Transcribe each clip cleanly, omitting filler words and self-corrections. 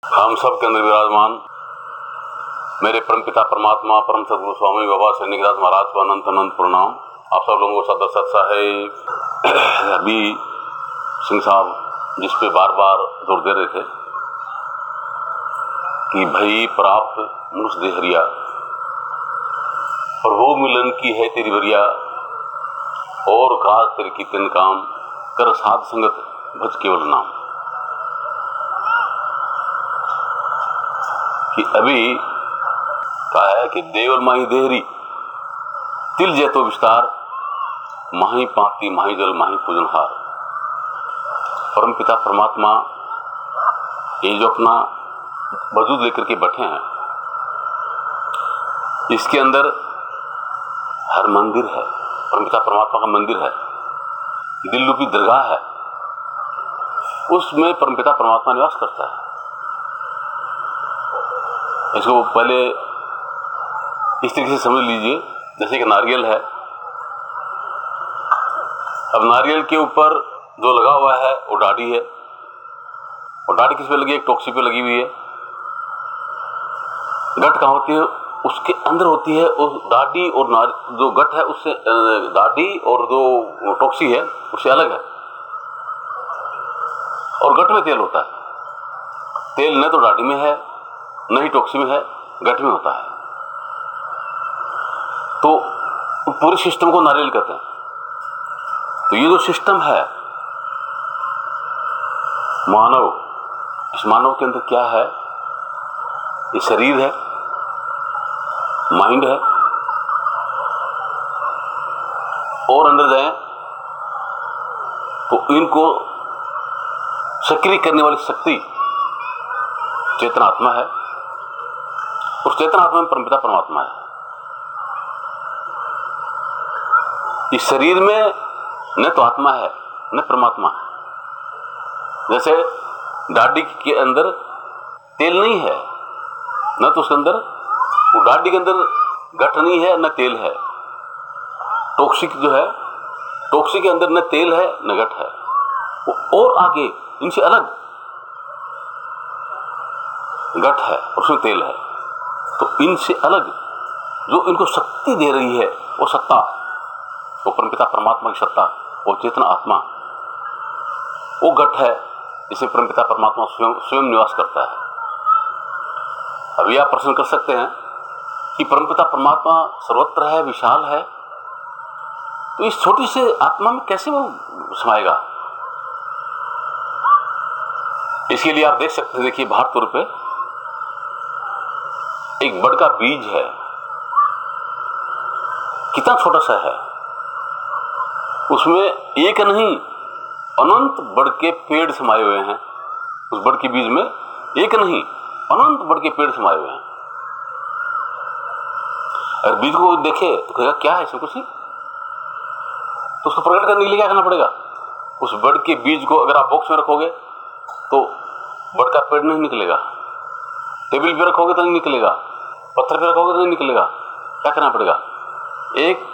हम सब के अंदर विराजमान मेरे परमपिता परमात्मा परम सदगुरु स्वामी बाबा सन्निधान महाराज को अनंत अनंत प्रणाम। आप सब लोगों को सदा सत्सा है। अभी सिंह साहब जिस पे बार बार जोर दे रहे थे कि भई प्राप्त मनुष्य देहरिया प्रभु मिलन की है तेरी वरिया, और काज तेरे की तिन काम कर साध संगत भज केवल नाम। कि अभी कहा है कि देवल माही देहरी तिल जैतो विस्तार, माही पाती माही जल माही पूजनहार। परम पिता परमात्मा ये जो अपना वजूद लेकर के बैठे हैं, इसके अंदर हर मंदिर है, परम पिता परमात्मा का मंदिर है, दिल रूपी दरगाह है, उसमें परम पिता परमात्मा निवास करता है। इसको पहले इस तरीके से समझ लीजिए, जैसे कि नारियल है। अब नारियल के ऊपर जो लगा हुआ है वो डाढ़ी है, और डाढ़ी किस पे लगी है? एक टोकसी पे लगी हुई है। गठ कहाँ होती है? उसके अंदर होती है। उस डाढ़ी और जो गठ है उससे, डाढ़ी और जो टोकसी है उससे अलग है। और गठ में तेल होता है। तेल न तो डाढ़ी में है, न ही टोकसी में है, गठ में होता है। तो पूरे सिस्टम को नारियल कहते हैं। तो ये जो सिस्टम है मानव, इस मानव के अंदर क्या है? ये शरीर है, माइंड है, और अंदर जाए तो इनको सक्रिय करने वाली शक्ति चेतन आत्मा है। उस चेतन आत्मा में परमपिता परमात्मा है। इस शरीर में न तो आत्मा है न परमात्मा है। जैसे डाढ़ी के अंदर तेल नहीं है, न तो उसके अंदर, वो डाढ़ी के अंदर गठ नहीं है न तेल है। टोक्सी जो है, टोक्सी के अंदर न तेल है न गठ है, वो और आगे इनसे अलग गठ है और उसमें तेल है। तो इनसे अलग जो इनको शक्ति दे रही है वो सत्ता, वो परमपिता परमात्मा की सत्ता, वो चेतन आत्मा, वो गठ है जिसे परमपिता परमात्मा स्वयं निवास करता है। अभी आप प्रश्न कर सकते हैं कि परमपिता परमात्मा सर्वत्र है, विशाल है, तो इस छोटी से आत्मा में कैसे वो समाएगा? इसके लिए आप देख सकते हैं, देखिए बाहर तौर पे एक बड़ का बीज है, कितना छोटा सा है, उसमें एक नहीं अनंत बड़ के पेड़ समाये हुए हैं। उस बड़ के बीज में एक नहीं अनंत बड़ के पेड़ समाये हुए हैं। अगर बीज को देखे तो कहेगा क्या है इसमें? कुछ नहीं। तो उसको प्रकट करने के लिए क्या करना पड़ेगा? उस बड़ के बीज को अगर आप बॉक्स में रखोगे तो बड़ का पेड़ नहीं निकलेगा, टेबल पे रखोगे तो नहीं निकलेगा, पत्थर पे रखोगे तो नहीं निकलेगा। क्या करना पड़ेगा? एक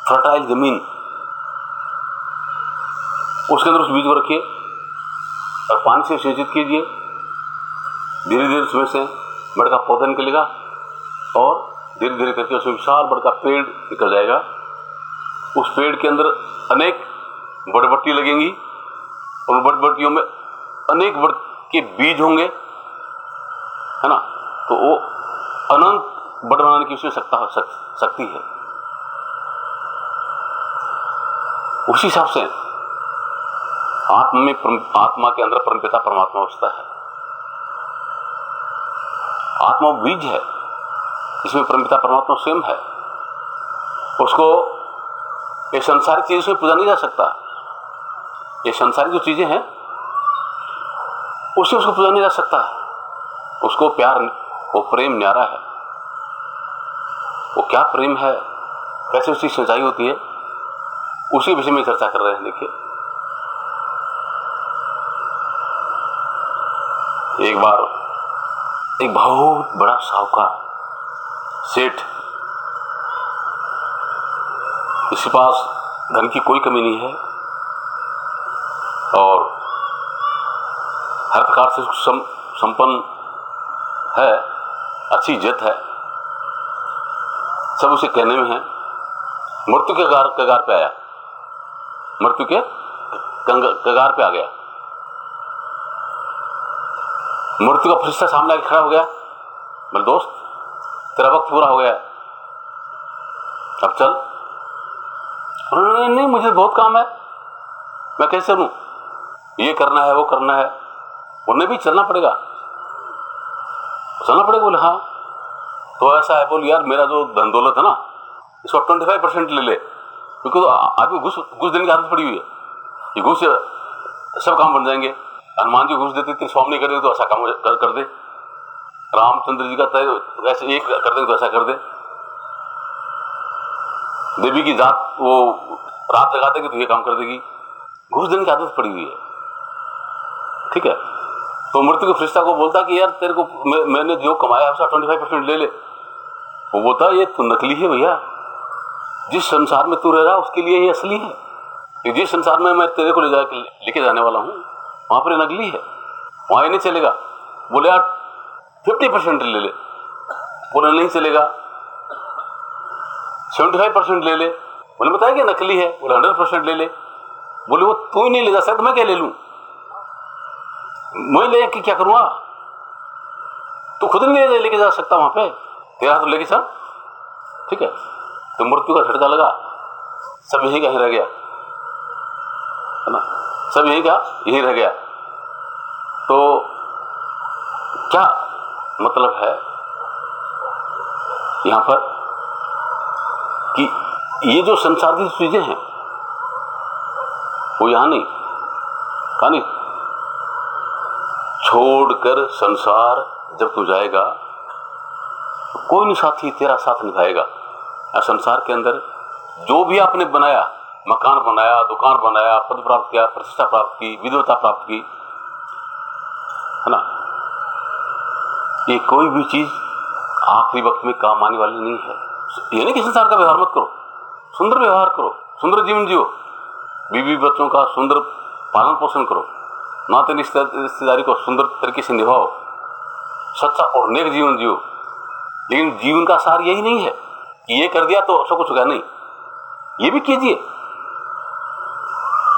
फर्टाइल जमीन, उसके अंदर उस बीज को रखिए और पानी से सिंचित कीजिए। धीरे धीरे उसमें से बड़ का पौधा निकलेगा और धीरे धीरे करके उसमें विशाल बड़ का पेड़ निकल जाएगा। उस पेड़ के अंदर अनेक बड़बट्टी लगेंगी और बड़बट्टियों में अनेक बड़ के बीज होंगे, है ना। तो वो अनंत बड़ बनाने की उसमें शक्ति है। उसी हिसाब से आत्मा के अंदर परमपिता परमात्मा बसता है। आत्मा बीज है, इसमें परमपिता परमात्मा स्वयं है। उसको ये संसारिक चीजों से पूजा नहीं जा सकता। ये संसारिक जो चीजें हैं उससे उसको पूजा नहीं जा सकता। उसको प्यार, वो प्रेम न्यारा है। वो क्या प्रेम है, कैसे उसकी सच्चाई होती है, उसी विषय में चर्चा कर रहे हैं। देखिए, एक बार एक बहुत बड़ा साहूकार सेठ, इसके पास धन की कोई कमी नहीं है और हर प्रकार से संपन्न है, अच्छी इज्जत है, सब उसे कहने में है। मृत्यु के कगार पे आया, मृत्यु के कगार पे आ गया। मृत्यु का फरिश्ता सामने आके खड़ा हो गया, बोले दोस्त तेरा वक्त पूरा हो गया है, अब चल। नहीं मुझे बहुत काम है, मैं कैसे चलूं, ये करना है वो करना है। उन्हें भी चलना पड़ेगा, चलना पड़ेगा। बोले हाँ तो ऐसा है, बोल यार मेरा जो धन दौलत है ना इसको 25% ले ले, क्योंकि तो आदमी घूस देने की आदत पड़ी हुई है। ये घूस सब काम बन जाएंगे। हनुमान जी घूस देते थे, स्वामी कर दे तो ऐसा काम कर दे, रामचंद्र जी का ऐसे एक कर दे तो ऐसा कर दे, देवी की जात वो रात जगा देगी तो ये काम कर देगी। घूस देने की आदत पड़ी हुई है, ठीक है। तो मृत्यु के फरिश्ता को बोलता कि यार तेरे को मैंने जो कमाया है उसका 25% ले ले। वो बोलता ये तो नकली है भैया, जिस संसार में तू रह रहा है उसके लिए ये असली है, जिस संसार में मैं तेरे को लेके जाने वाला हूँ वहां पर नकली है, वहां ये नहीं चलेगा। बोले यार 50% ले ले। बोले नहीं चलेगा, 75% ले ले। बोले बताया कि नकली है। बोले 100% ले ले। बोले वो तू ही नहीं ले जा सकता, मैं क्या ले लूं, मैं ले के क्या करूंगा, तू खुद नहीं लेके जा सकता वहां पे, तेरा तो लेके चल, ठीक है। तो मृत्यु का झटका लगा, सब यही का ही रह गया, है ना, सब यही का यही रह गया। तो क्या मतलब है यहां पर कि ये जो संसार की चीजें हैं वो यहां नहीं, कहां नहीं, छोड़कर संसार जब तू जाएगा तो कोई नहीं साथी तेरा साथ निभाएगा। संसार के अंदर जो भी आपने बनाया, मकान बनाया, दुकान बनाया, पद प्राप्त किया, प्रतिष्ठा प्राप्त की, विद्वता प्राप्त की, है ना, ये कोई भी चीज आखिरी वक्त में काम आने वाली नहीं है। ये नहीं कि संसार का व्यवहार मत करो, सुंदर व्यवहार करो, सुंदर जीवन जियो, बीवी बच्चों का सुंदर पालन पोषण करो, नाते रिश्तेदारी को सुंदर तरीके से निभाओ, सच्चा और नेक जीवन जियो। लेकिन जीवन का सार यही नहीं है कि ये कर दिया तो सब कुछ हो गया, नहीं, ये भी कीजिए,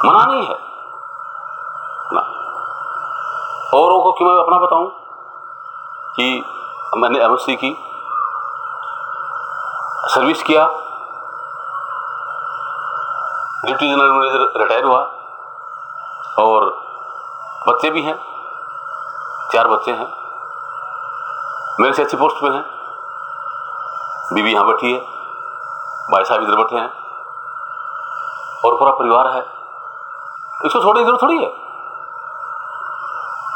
मना नहीं है ना। औरों को क्यों मैं अपना बताऊं कि मैंने एमएससी की, सर्विस किया, डिप्टी जनरल मैनेजर रिटायर हुआ, और बच्चे भी हैं, 4 बच्चे हैं, मेरे से अच्छी पोस्ट पे हैं, बीवी यहां बैठी है, भाई साहब इधर बैठे हैं, और पूरा परिवार है। इसको छोड़ने की जरूरत थोड़ी है,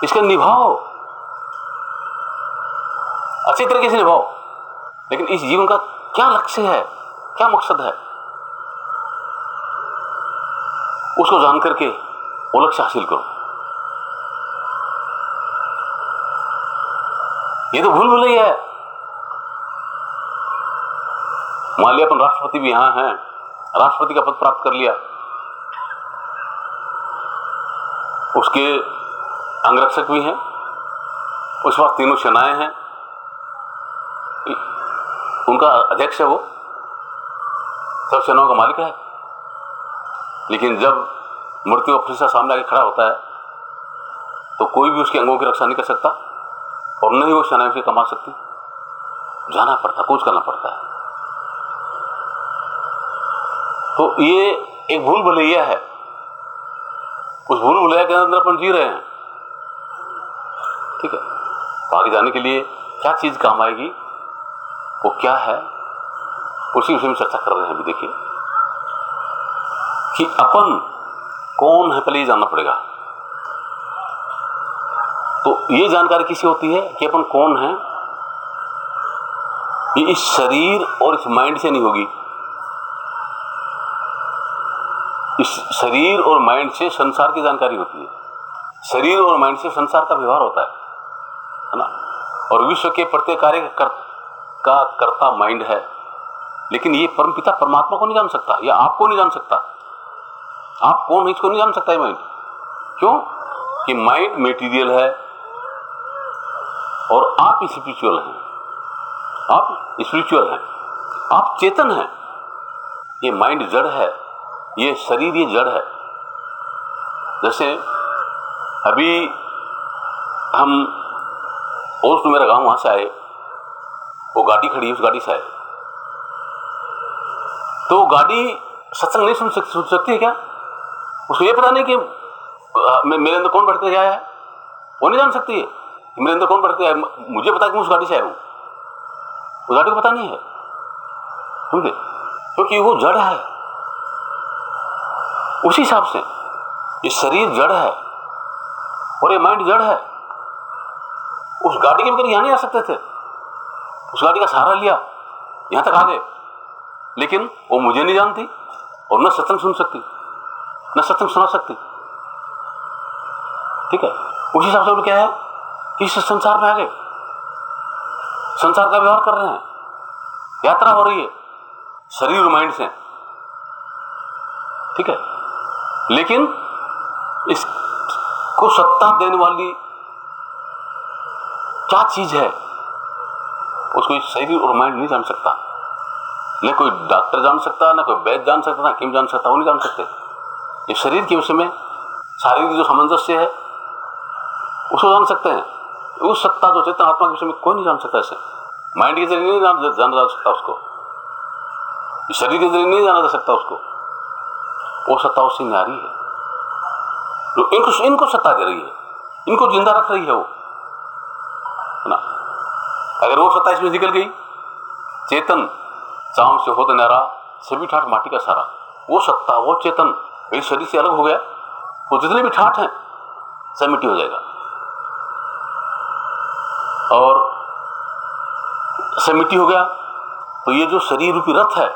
इसका निभाओ, अच्छी तरीके से निभाओ। लेकिन इस जीवन का क्या लक्ष्य है, क्या मकसद है, उसको जान करके वो लक्ष्य हासिल करो। ये तो भूल भुलैया है। मान लिया अपन राष्ट्रपति भी यहां हैं, राष्ट्रपति का पद प्राप्त कर लिया, उसके अंगरक्षक भी हैं, उसके पास तीनों सेनाएं हैं, उनका अध्यक्ष है, वो सब सेनाओं का मालिक है। लेकिन जब मृत्यु का फरिश्ता सामने आके खड़ा होता है तो कोई भी उसके अंगों की रक्षा नहीं कर सकता, और न ही वो सेनाएं उसे कमा सकती, जाना पड़ता, कूच करना पड़ता है। तो ये एक भूल भुलैया है, उस भूल भुलैया के अंदर अपन जी रहे हैं, ठीक है। तो आगे जाने के लिए क्या चीज काम आएगी, वो क्या है, उसी विषय में चर्चा कर रहे हैं। अभी देखिए कि अपन कौन है, पहले ये जानना पड़ेगा। तो ये जानकारी किसी होती है कि अपन कौन है, ये इस शरीर और इस माइंड से नहीं होगी। इस शरीर और माइंड से संसार की जानकारी होती है, शरीर और माइंड से संसार का व्यवहार होता है ना। और विश्व के प्रत्येक कार्य का कर्ता माइंड है, लेकिन ये परमपिता परमात्मा को नहीं जान सकता, या आपको नहीं जान सकता। आप कौन है इसको नहीं जान सकता है माइंड। क्यों? कि माइंड मेटीरियल है, और आप स्पिरिचुअल हैं, आप स्पिरिचुअल हैं, आप चेतन हैं। ये माइंड जड़ है, ये शरीर ये जड़ है। जैसे अभी हम और तो मेरा गांव वहां से आए, वो गाड़ी खड़ी है, उस गाड़ी से आए, तो गाड़ी सत्संग नहीं सुन सकती है क्या? उसको ये पता नहीं कि मेरे अंदर कौन बैठकर गया है, वो नहीं जान सकती है मेरे अंदर कौन बैठकर गया है। मुझे पता है कि मैं उस गाड़ी से आया हूं, उस गाड़ी को पता नहीं है, समझे? क्योंकि वो जड़ है। उसी हिसाब से ये शरीर जड़ है और ये माइंड जड़ है। उस गाड़ी के बगैर यहां नहीं आ सकते थे, उस गाड़ी का सहारा लिया, यहां तक आ गए, लेकिन वो मुझे नहीं जानती और न सत्संग सुन सकती, न सत्संग सुना सकती। ठीक है, उसी हिसाब से वो क्या है कि इस संसार में आ गए, संसार का व्यवहार कर रहे हैं, यात्रा हो रही है शरीर और माइंड से। ठीक है, लेकिन इसको सत्ता देने वाली क्या चीज है उसको शरीर और माइंड नहीं जान सकता। न कोई डॉक्टर जान सकता, ना कोई वैद्य जान सकता, ना हकीम जान सकता, वो नहीं जान सकते। ये शरीर के विषय में शारीरिक जो सामंजस्य है उसको जान सकते हैं, उस सत्ता जो चेतन आत्मा के विषय में कोई नहीं जान सकता। ऐसे माइंड के जरिए नहीं जाना जा सकता उसको, शरीर के जरिए नहीं जाना जा सकता उसको। वो सत्ता उससे न्यारी है जो इनको सत्ता दे रही है, इनको जिंदा रख रही है वो, है ना। अगर वो सत्ता इसमें निकल गई, चेतन चाम से होता न्यारा सभी ठाठ माटी का सारा, वो सत्ता वो चेतन इस शरीर से अलग हो गया तो जितने भी ठाठ हैं सब मिट्टी हो जाएगा। और सब मिट्टी हो गया तो ये जो शरीर रूपी रथ है,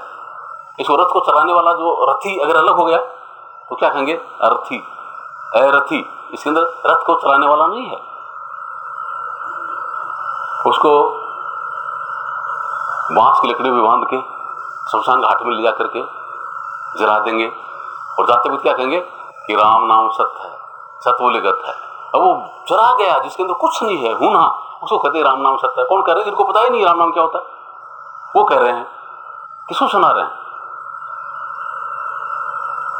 इस रथ को चलाने वाला जो रथी अगर अलग हो गया तो क्या कहेंगे? अरथी, अरथी। इसके अंदर रथ को चलाने वाला नहीं है, उसको बांस की लकड़ी में बांध के शमशान घाट में ले जा करके जला देंगे और जाते हुए क्या कहेंगे कि राम नाम सत्य है, सत्य बोले गत है। अब वो जला गया जिसके अंदर कुछ नहीं है, हूं ना, उसको कहते हैं राम नाम सत्य है। कौन कह रहे हैं? जिनको पता ही नहीं राम नाम क्या होता है, वो कह रहे हैं। किसको सुना रहे हैं?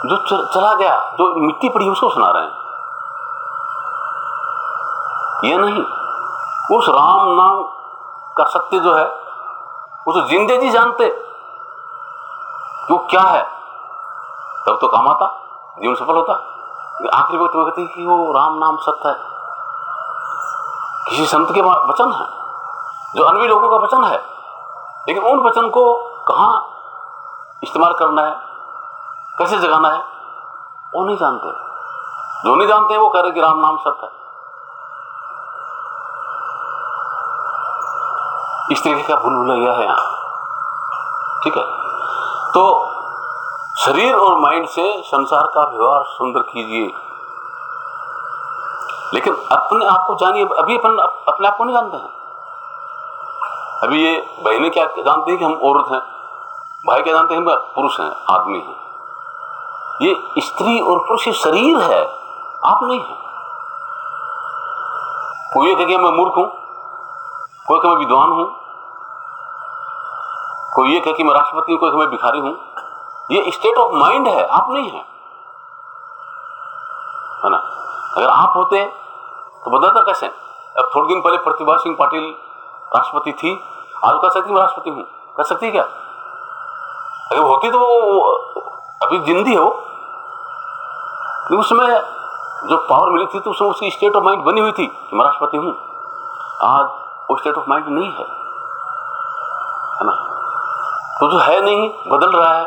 जो चला गया, जो मिट्टी पड़ी उसको सुना रहे हैं। ये नहीं, उस राम नाम का सत्य जो है उसे जिंदे जी जानते वो क्या है, तब तो काम आता, जीवन सफल होता। आखिरी वक्त में कहते कि वो राम नाम सत्य है, किसी संत के वचन है, जो अनवी लोगों का वचन है, लेकिन उन वचन को कहां इस्तेमाल करना है, कैसे जगाना है, वो नहीं जानते। जो नहीं जानते वो कह रहे कि राम नाम सत्य है। इस तरीके का भूल भुलैया है यहां। ठीक है, तो शरीर और माइंड से संसार का व्यवहार सुंदर कीजिए, लेकिन अपने आप को जानिए। अभी अपन अपने आप को नहीं जानते हैं। अभी ये बहनें क्या जानती है कि हम औरत हैं, भाई क्या जानते हैं हम पुरुष हैं, आदमी हैं। ये स्त्री और पुरुष ये शरीर है, आप नहीं है। कोई ये कहे मैं मूर्ख हूं, कोई कहे मैं विद्वान हूं, कोई ये कहे कि मैं राष्ट्रपति हूं, कोई कहे मैं भिखारी हूं। ये स्टेट ऑफ माइंड है, आप नहीं है, है ना। अगर आप होते तो बदलता कैसे? अब थोड़े दिन पहले प्रतिभा सिंह पाटिल राष्ट्रपति थी, आज कह सकती मैं राष्ट्रपति हूं, कह सकती क्या? अगर होती तो वो अभी जिंदी है वो, उसमें जो पावर मिली थी तो उसमें उसकी स्टेट ऑफ माइंड बनी हुई थी कि मैं राष्ट्रपति हूं। आज वो स्टेट ऑफ माइंड नहीं है, है ना। तो जो है नहीं बदल रहा है,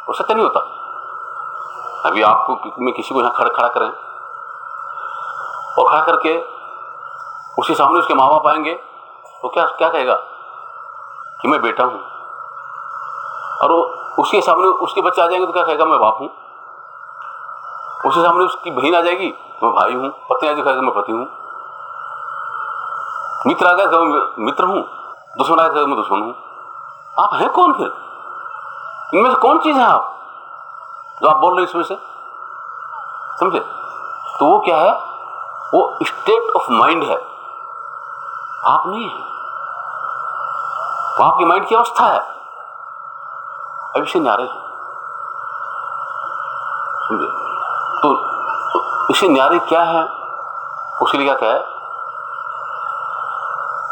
वो सत्य नहीं होता। अभी आपको में किसी को यहां खड़ा करें और खड़ा करके उसके सामने उसके माँ बाप आएंगे तो क्या कहेगा कि मैं बेटा हूं, और वो उसके सामने उसके बच्चे आ जाएंगे तो क्या कहेगा मैं बाप हूं। उसके सामने उसकी बहन आ जाएगी मैं भाई हूं, पत्नी आ जाएगी मैं पति हूं, मित्र आ गया तो मैं मित्र हूं, दुश्मन आ गया तो मैं दुश्मन हूं। आप हैं कौन फिर? इनमें से कौन चीज है आप जो आप बोल रहे हैं इसमें से? समझे? तो वो क्या है? वो स्टेट ऑफ माइंड है। आप नहीं है, वो आपकी माइंड की अवस्था है। अब इसे न्यारे हैं, समझे? तो इसे न्यारे क्या है, उसके लिए क्या है,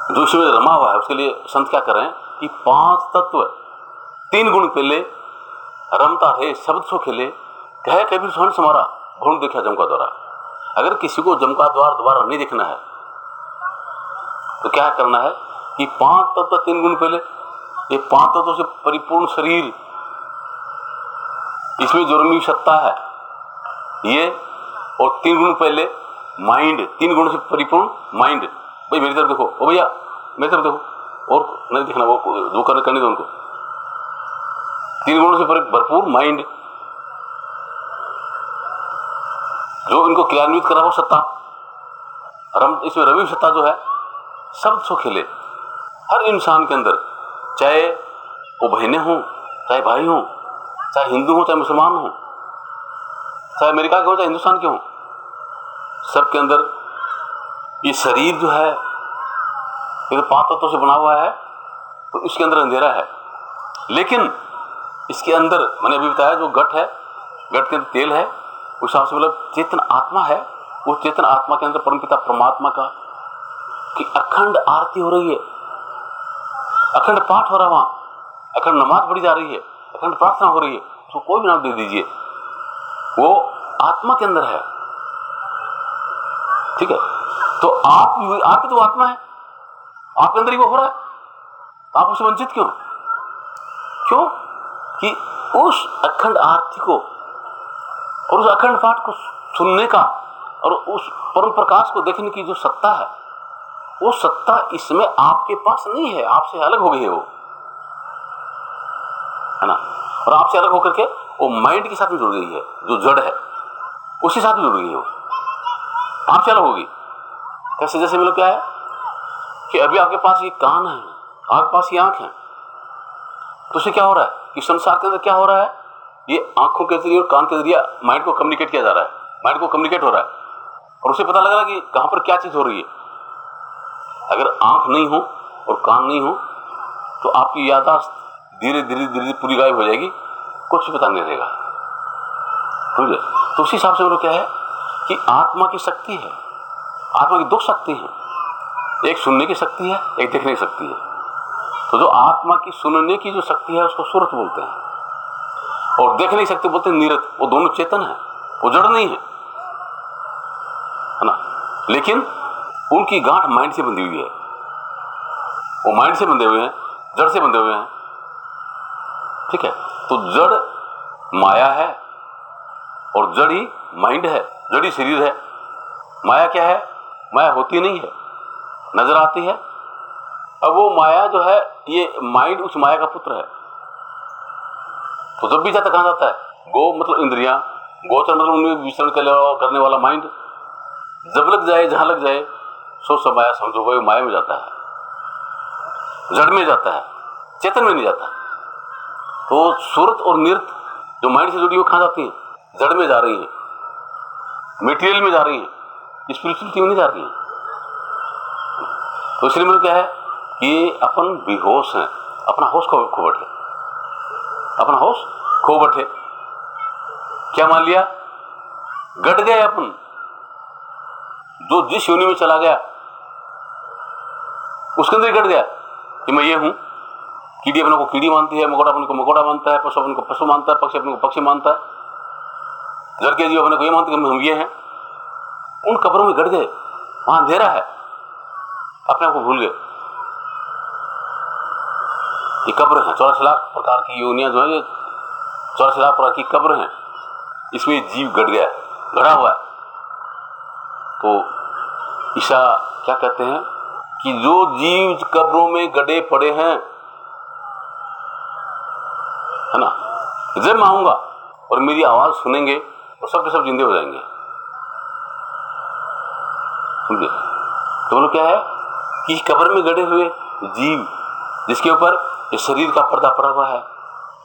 जो इसमें रमा हुआ है उसके लिए संत क्या कर रहे हैं कि 5 तत्व 3 गुण पहले रमता है शब्द सो खेले, कहे कभी सोहन समारा भूण देखा जम का द्वारा। अगर किसी को जम का द्वार दोबारा नहीं देखना है तो क्या करना है कि 5 तत्व 3 गुण पहले, ये 5 तत्वों से परिपूर्ण शरीर, इसमें जो रमी सत्ता है ये, और 3 गुण पहले माइंड, 3 गुण से परिपूर्ण माइंड। भाई मेरी तरफ देखो, ओ भैया मेरी तरफ देखो, और नहीं दिखना, वो जो करने दो उनको। 3 गुणों से भरपूर माइंड, जो इनको क्रियान्वित करा वो सत्ता, इसमें रवि सत्ता जो है शब्द सो खेले। हर इंसान के अंदर, चाहे वो बहनें हों, चाहे भाई हों, चाहे हिंदू हों, चाहे मुसलमान हों, चाहे अमेरिका के हों, चाहे हिंदुस्तान के हों, सबके अंदर ये शरीर जो है ये तो 5 तत्वों से बना हुआ है, तो इसके अंदर अंधेरा है। लेकिन इसके अंदर मैंने अभी बताया जो घट है, घट के अंदर तेल है, उस हिसाब से मतलब चेतन आत्मा है। वो चेतन आत्मा के अंदर परमपिता परमात्मा का कि अखंड आरती हो रही है, अखंड पाठ हो रहा है, वहां अखंड नमाज पढ़ी जा रही है, अखंड प्रार्थना हो रही है, उसको कोई भी नाम दे दीजिए, वो आत्मा के अंदर है। ठीक है, तो आप ही तो आत्मा है, आपके अंदर ही वो हो रहा है, तो आप उससे वंचित क्यों? क्यों कि उस अखंड आरती को और उस अखंड पाठ को सुनने का और उस परम प्रकाश को देखने की जो सत्ता है, वो सत्ता इसमें आपके पास नहीं है, आपसे अलग हो गई है वो, है ना। और आपसे अलग होकर के वो माइंड के साथ में जुड़ गई है, जो जड़ है उसी साथ में जुड़ गई है, वो आपसे अलग होगी। कैसे? जैसे मतलब क्या है कि अभी आपके पास ये कान है, आपके पास ये आंख है, तो उसे क्या हो रहा है कि संसार के अंदर क्या हो रहा है, ये आंखों के जरिए और कान के जरिए माइंड को कम्युनिकेट किया जा रहा है, माइंड को कम्युनिकेट हो रहा है, और उसे पता लग रहा है कि कहां पर क्या चीज हो रही है। अगर आंख नहीं हो और कान नहीं हो तो आपकी याददाश्त धीरे धीरे पूरी गायब हो जाएगी, कुछ पता नहीं रहेगा, समझे? तो उसी हिसाब से वो क्या है कि आत्मा की शक्ति है, आत्मा की 2 शक्ति है, एक सुनने की शक्ति है, एक देखने की शक्ति है। तो जो आत्मा की सुनने की जो शक्ति है उसको सुरत बोलते हैं, और देखने की शक्ति बोलते हैं नीरत। वो दोनों चेतन है, वो जड़ नहीं है ना। लेकिन उनकी गांठ माइंड से बंधी हुई है, वो माइंड से बंधे हुए हैं, जड़ से बंधे हुए हैं। ठीक है, तो जड़ माया है और जड़ ही माइंड है, जड़ ही शरीर है। माया क्या है? माया होती नहीं है, नजर आती है। अब वो माया जो है, ये माइंड उस माया का पुत्र है। तो जब भी जाता कहां जाता है? गो मतलब इंद्रियां, गोचर मतलब उनमें विचरण करने वाला माइंड, जब लग जाए जहां लग जाए सो सब माया समझो, वो माया में जाता है, जड़ में जाता है, चेतन में नहीं जाता। तो सूरत और नृत जो माइंड से जुड़ी वो कहां जाती है? जड़ में जा रही है, मेटीरियल में जा रही है, स्पिरिचुअलिटी में नहीं जा रही है। तो इसलिए मतलब क्या है कि अपन बेहोश हैं, अपना होश खो बैठे, अपना होश खो बैठे। क्या मान लिया? गट गए अपन, जो जिस योनि में चला गया उसके अंदर गट गया कि मैं ये हूं। कीड़ी अपने को कीड़ी मानती है, मकोड़ा अपने को मकोड़ा मानता है, पशु अपने को पशु मानता है, पक्षी अपने को पक्षी मानता है, जड़ के जीव अपने को ये मानते हैं कि हम ये हैं। उन कब्रों में गट गए, वहां अंधेरा है, अपने आप को भूल गए। ये कब्र है, 84 लाख प्रकार की योनियां जो है, ये 84 लाख प्रकार की कब्र हैं, इसमें जीव गट गया, गड़ा हुआ है। तो ईशा क्या कहते हैं कि जो जीव कब्रों में गड़े पड़े हैं, है ना, जब मैं आऊंगा और मेरी आवाज सुनेंगे तो सब के सब जिंदे हो जाएंगे, समझे? तो बोलो क्या है कि कब्र में गड़े हुए जीव जिसके ऊपर इस शरीर का पर्दा पड़ा हुआ है,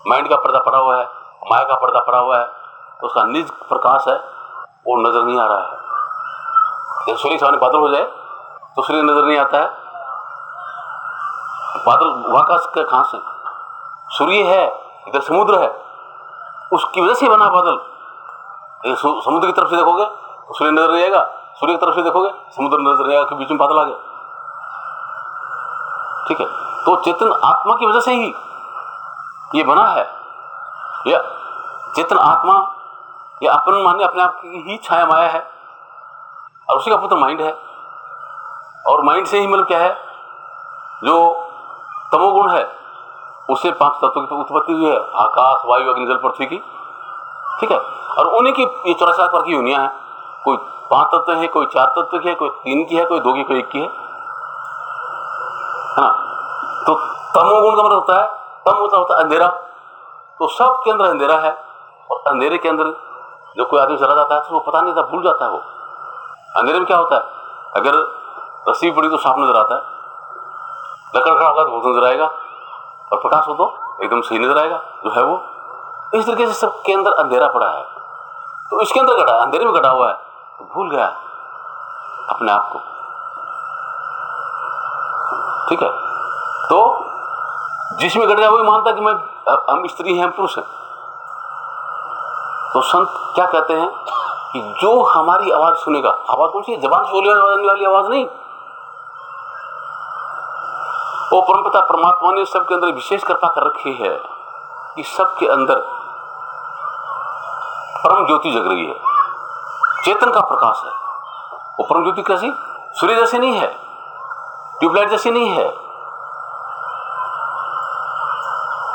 माइंड का पर्दा पड़ा हुआ है, माया का पर्दा पड़ा हुआ है, तो उसका निज प्रकाश है वो नजर नहीं आ रहा है। जब सूर्य सामने बादल हो जाए तो सूर्य नजर नहीं आता है, बादल आकाश का कहां से? सूर्य है, इधर समुद्र है, उसकी वजह से बना बादल। समुद्र की तरफ से देखोगे तो सूर्य नजर नहीं आएगा, सूर्य की तरफ से देखोगे समुद्र नजर नहीं आएगा, कि बीच में बादल आ गया। ठीक है, तो चेतन आत्मा की वजह से ही ये बना है। या चेतन आत्मा या अपन माने अपने आप की ही छाया माया है, और उसी का पुत्र माइंड है। और माइंड से ही मतलब क्या है, जो तमोगुण है उससे 5 तत्वों की उत्पत्ति हुई है, आकाश, वायु, अग्नि, जल, पृथ्वी की। ठीक है, और उन्हीं की ये 84 लाख प्रकार की दुनिया है। कोई 5 तत्व है, कोई 4 तत्व की है, कोई 3 की है, कोई 2 की, कोई 1 की है ना। तो तमोगुण का मतलब होता है, तम होता है अंधेरा, तो सब के अंदर अंधेरा है। और अंधेरे के अंदर जो कोई आदमी चला जाता है तो वो पता नहीं था, भूल जाता है। वो अंधेरे में क्या होता है, अगर रस्सी पड़ी तो सांप नजर आता है, लकड़ खड़ा होगा तो भूत नजर आएगा, और प्रकाश हो तो एकदम सही नजर आएगा जो है वो। इस तरीके से सबके अंदर अंधेरा पड़ा है। तो इसके अंदर घटा, अंधेरे में घटा हुआ है, तो भूल गया अपने आप को। ठीक है, तो जिसमें घट गया वही मानता कि हम स्त्री हैं, हम पुरुष हैं। तो संत क्या कहते हैं कि जो हमारी आवाज सुनेगा, आवाज कौन सी? जबान से बोलने वाली आवाज नहीं, वो परमपिता परमात्मा ने सबके अंदर विशेष कृपा कर रखी है कि सबके अंदर परम ज्योति जग रही है, चेतन का प्रकाश है। वो परम ज्योति कैसी? सूर्य जैसी नहीं है, ट्यूबलाइट जैसी नहीं है,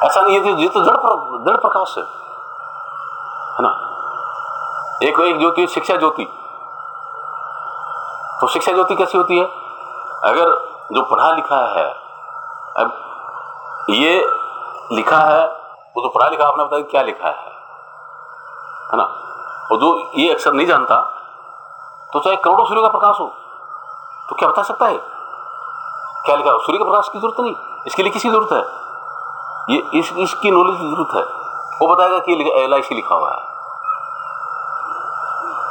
ऐसा नहीं है। ये तो जड़ प्रकाश है ना। एक ज्योति है शिक्षा ज्योति। तो शिक्षा ज्योति कैसी होती है? अगर जो पढ़ा लिखा है, अब ये लिखा है, वो तो पढ़ा लिखा, आपने बताया क्या लिखा है ना। और जो ये अक्षर नहीं जानता, तो चाहे करोड़ों सूर्य का प्रकाश हो तो क्या बता सकता है क्या लिखा? सूर्य के प्रकाश की जरूरत नहीं, इसके लिए किसी जरूरत है? ये इसकी नॉलेज की जरूरत है। वो बताएगा कि LIC लिखा हुआ है,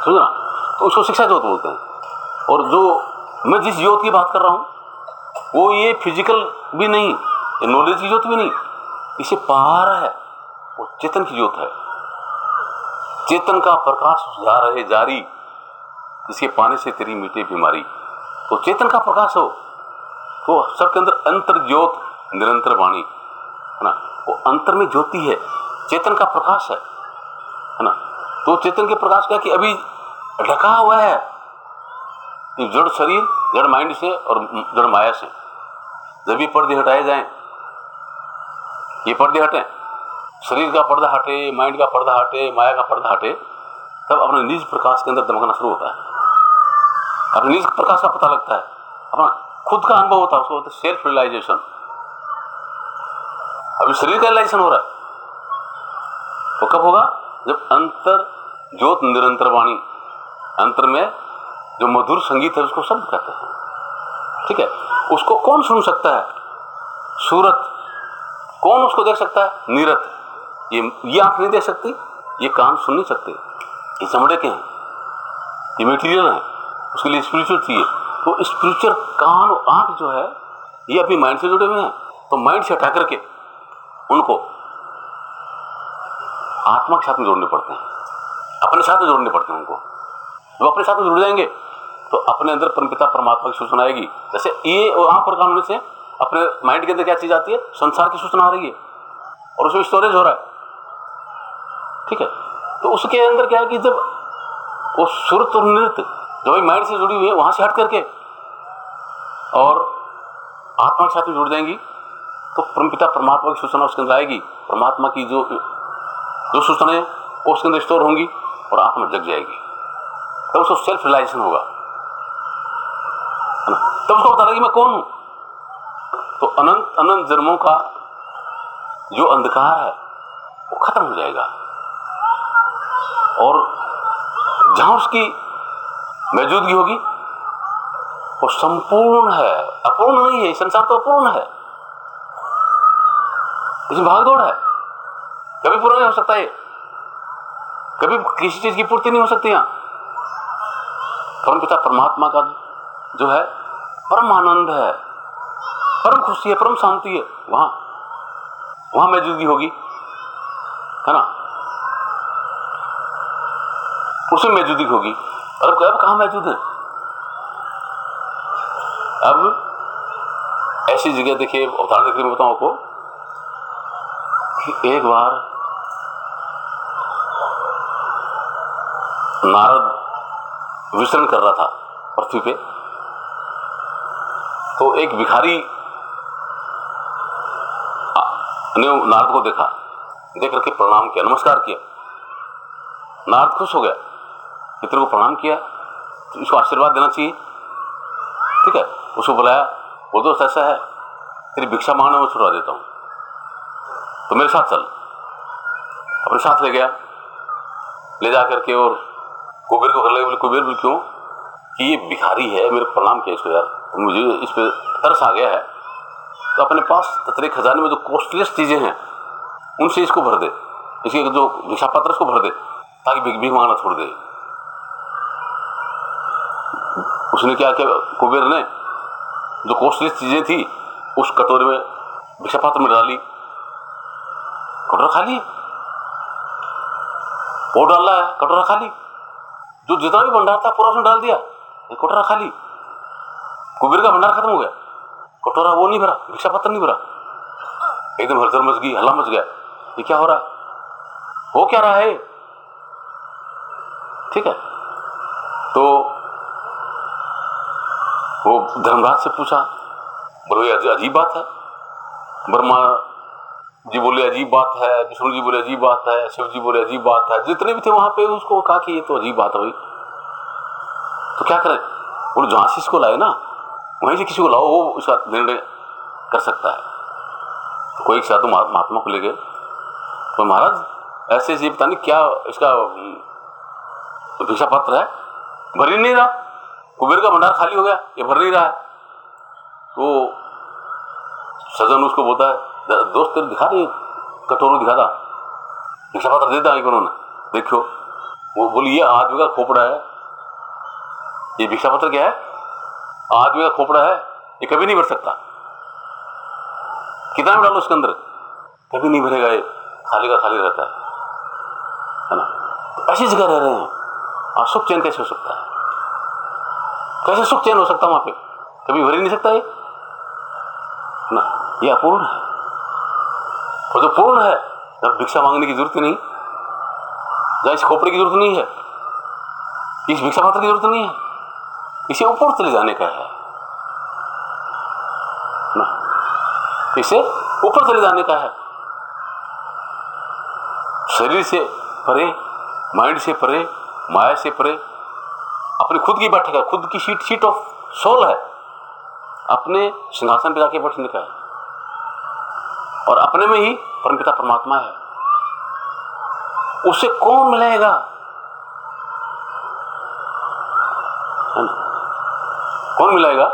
समझ ना। तो उसको शिक्षा ज्योत बोलते हैं। और जो मैं जिस ज्योत की बात कर रहा हूं, वो ये फिजिकल भी नहीं, ये नॉलेज की ज्योत भी नहीं, इसे पार है, वो चेतन की ज्योत है। चेतन का प्रकाश जा रहे जारी, जिसके पाने से तेरी मिटे बीमारी। तो चेतन का प्रकाश हो तो सबके अंदर अंतर ज्योत निरंतर वाणी है ना। वो अंतर में ज्योति है, चेतन का प्रकाश है ना। तो चेतन के प्रकाश क्या कि अभी ढका हुआ है कि जड़ शरीर, जड़ माइंड से और जड़ माया से। जब ये पर्दे हटाए जाएं, ये पर्दे हटें, शरीर का पर्दा हटे, माइंड का पर्दा हटे, माया का पर्दा हटे, तब अपने निज प्रकाश के अंदर दमकना शुरू होता है। अपने निज प्रकाश का पता लगता है, अपना खुद का अनुभव होता है, उसको बोलते हैं सेल्फ रियलाइजेशन। अभी शरीर का रियलाइजेशन हो रहा है, तो कब होगा? जब अंतर ज्योत निरंतर वाणी, अंतर में जो मधुर संगीत है उसको शब्द कहते हैं। ठीक है, उसको कौन सुन सकता है? सूरत। कौन उसको देख सकता है? नीरत। ये आंख नहीं देख सकती, ये कान सुन नहीं सकते, ये चमड़े के हैं, ये मटेरियल है, उसके लिए स्पिरिचुअल चाहिए। तो स्पिरिचुअल कान और आंख जो है ये अपनी माइंड से जुड़े हुए हैं। तो माइंड से हटा करके उनको आत्मा के साथ में जोड़ने पड़ते हैं, अपने साथ में जोड़ने पड़ते हैं उनको। जब अपने साथ में जुड़ जाएंगे तो अपने अंदर परमपिता परमात्मा की सूचना आएगी। जैसे ये आंख और कान होने से अपने माइंड के अंदर क्या चीज आती है? संसार की सूचना आ रही है और उसमें स्टोरेज हो रहा है। ठीक है, तो उसके अंदर क्या है कि जब वो सुरत और नृत्य जो माइंड से जुड़ी हुई है वहां से हट करके और आत्मा के साथ में जुड़ जाएंगी, तो परमपिता परमात्मा की सूचना उसके अंदर आएगी। परमात्मा की जो सूचना है वो उसके अंदर स्टोर होंगी और आत्मा जग जाएगी। तब उसको सेल्फ रियलाइजेशन होगा, है ना। तब उसको पता लगेगा मैं कौन हूं। तो अनंत अनंत जन्मों का जो अंधकार है वो खत्म हो जाएगा, और जहां उसकी मौजूदगी होगी वो संपूर्ण है, अपूर्ण नहीं है। संसार तो अपूर्ण है, इसमें भागदौड़ है, कभी पूरा नहीं हो सकता है, कभी किसी चीज की पूर्ति नहीं हो सकती। यहां परमपिता परमात्मा का जो है परम आनंद है, परम खुशी है, परम शांति है, वहां मौजूदगी होगी, है ना, उसमें मौजूदगी होगी। और अब कहां मौजूद है? अब ऐसी जगह देखिए, उदाहरण देखिए, मैं बताऊं आपको कि एक बार नारद विचरण कर रहा था पृथ्वी पे, तो एक भिखारी ने नारद को देखा, देख करके प्रणाम किया, नमस्कार किया। नारद खुश हो गया कि तेरे को प्रणाम किया तो इसको आशीर्वाद देना चाहिए, ठीक है। उसको बुलाया, वो दोस्त ऐसा है, तेरी भिक्षा मांगना मैं छुड़वा देता हूं, तो मेरे साथ चल। अपने साथ ले गया, ले जा करके और कुबेर को कर ले। बोले कुबेर, बोले क्यों? कि ये भिखारी है, मेरे को प्रणाम किया इसको यार, तो मुझे इस पर तरस आ गया है, तो अपने पास तेरे खजाने में जो कॉस्टलीस्ट चीजें हैं उनसे इसको भर दे, इसके जो भिक्षा पात्र उसको भर दे, ताकि भीख मांगना छोड़ दे। उसने क्या किया, कुबेर ने जो कॉस्टलीस्ट चीजें थी उस कटोरे में, भिक्षा पात्र में डाली, कटोरा खाली, वो डाल रहा है, कटोरा खाली, जो जितना भी भंडार था पूरा उसने डाल दिया, कटोरा खाली। कुबेर का भंडार खत्म हो गया, कटोरा वो नहीं भरा, भिक्षा पात्र नहीं भरा। एकदम हलचल मच गई, हल्ला मच गया, ये क्या हो रहा है, हो क्या रहा है, ठीक है। तो वो धर्मराज से पूछा, बोले अजीब बात है। ब्रह्मा जी बोले अजीब बात है, विष्णु जी बोले अजीब बात है, शिव जी बोले अजीब बात है, जितने भी थे वहां पे उसको कहा कि ये तो अजीब बात है भाई, तो क्या करें? बोले जहां से इसको लाए ना वहीं से किसी को लाओ, वो इसका निर्णय कर सकता है। तो कोई एक साधु महात्मा को ले गए, तो महाराज ऐसे ऐसे पता नहीं क्या इसका भिक्षा पात्र है, भर ही नहीं रहा, कुबेर का भंडार खाली हो गया, ये भर नहीं रहा है। तो सजन उसको बोलता है, दोस्त तेरे दिखा दे, कटोरा दिखा था, भिक्षा पात्र दे दिया उन्होंने, देखो। वो बोली ये आदमी का खोपड़ा है, ये भिक्षा पात्र क्या है, आदमी का खोपड़ा है, ये कभी नहीं भर सकता, कितना भी डालो उसके अंदर कभी नहीं भरेगा, ये खाली का खाली रहता है ना। तो ऐसी जगह रह रहे हैं, सुख चैन कैसे हो सकता है? कैसे सुख चैन हो सकता है वहां पे? कभी भर ही नहीं सकता ये ना, ये अपूर्ण है। और जो पूर्ण है, जब भिक्षा मांगने की जरूरत ही नहीं, जहां इस खोपड़े की जरूरत नहीं है, इस भिक्षा पात्र की जरूरत नहीं है, इसे ऊपर चले जाने का है ना, इसे ऊपर चले जाने का है, शरीर से परे, माइंड से परे, माया से परे, अपनी खुद की बैठक है, खुद की सीट ऑफ सोल है, अपने सिंहासन पे जाके बैठने का है, और अपने में ही परमपिता परमात्मा है। उसे कौन मिलाएगा, है ना? कौन मिलाएगा?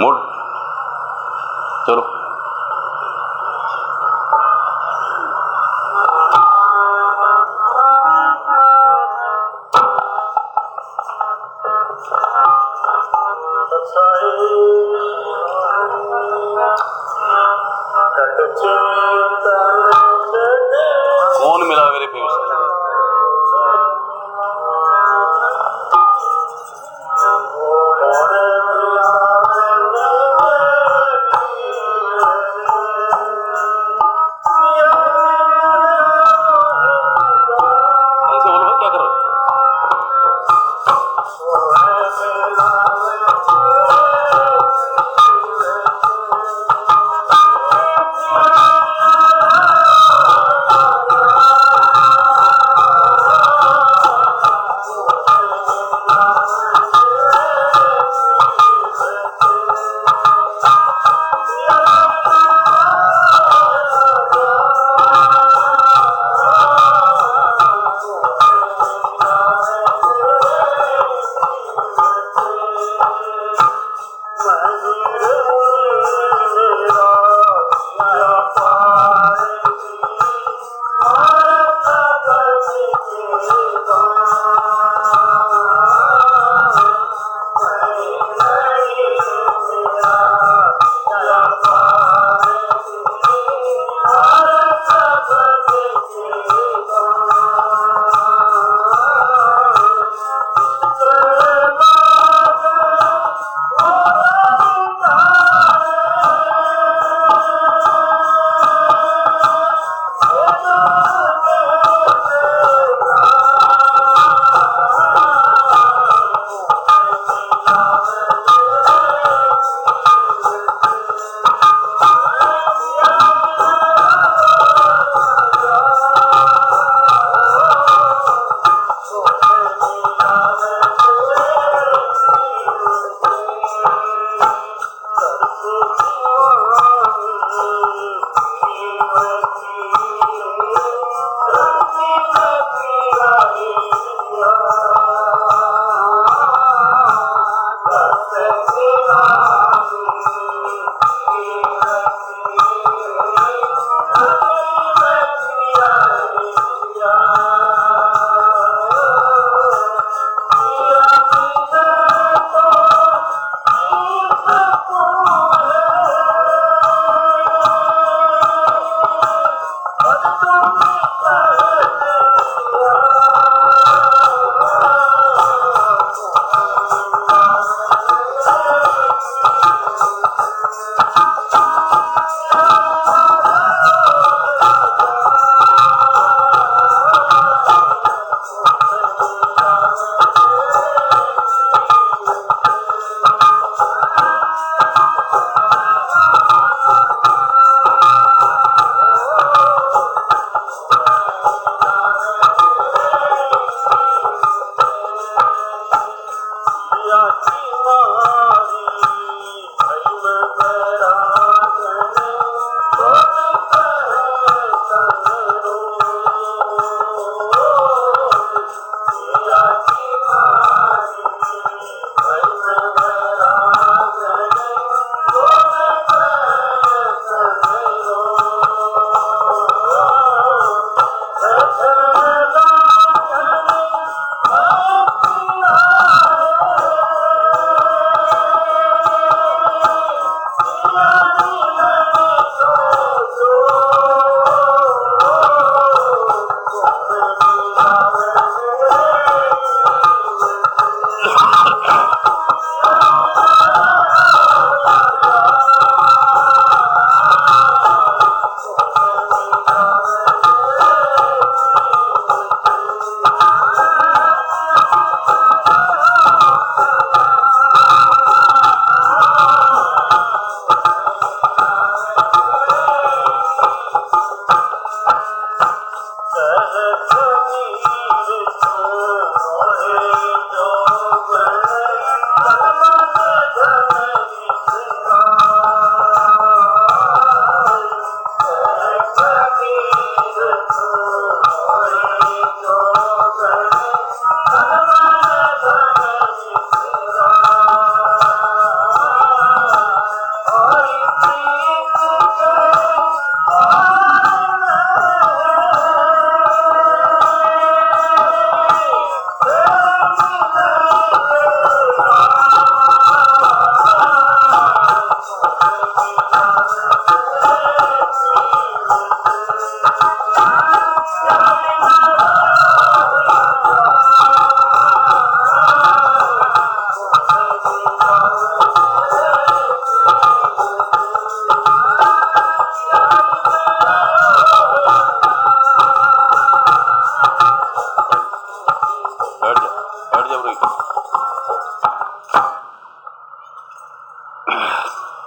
मोड चलो कौन मिला मेरे पे उसे?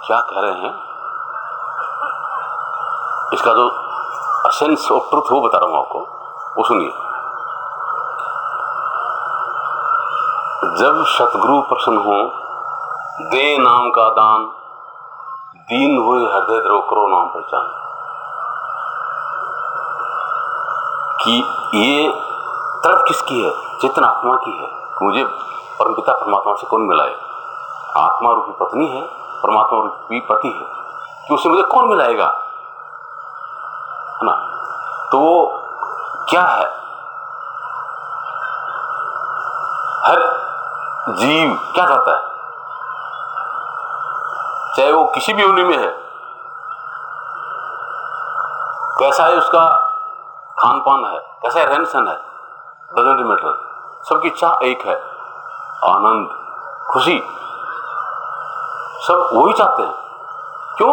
क्या कह रहे हैं, इसका जो एसेंस ऑफ ट्रुथ वो बता रहा हूं आपको, वो सुनिए। जब सतगुरु प्रसन्न हो, दे नाम का दान, दीन हुए हृदय द्रोह करो नाम पहचान। कि ये तड़प किसकी है? चेतन आत्मा की है। मुझे परमपिता परमात्मा से कौन मिलाए? आत्मा रूपी पत्नी है, परमात्मा रूपी पति है, कि उससे मुझे कौन मिलाएगा, है ना? तो वो क्या है? हर जीव क्या चाहता है, चाहे वो किसी भी योनि में है, कैसा है उसका खान पान है, कैसा रहन सहन है, डजंट मैटर। सबकी इच्छा एक है, आनंद, खुशी, सब वही चाहते हैं। क्यों?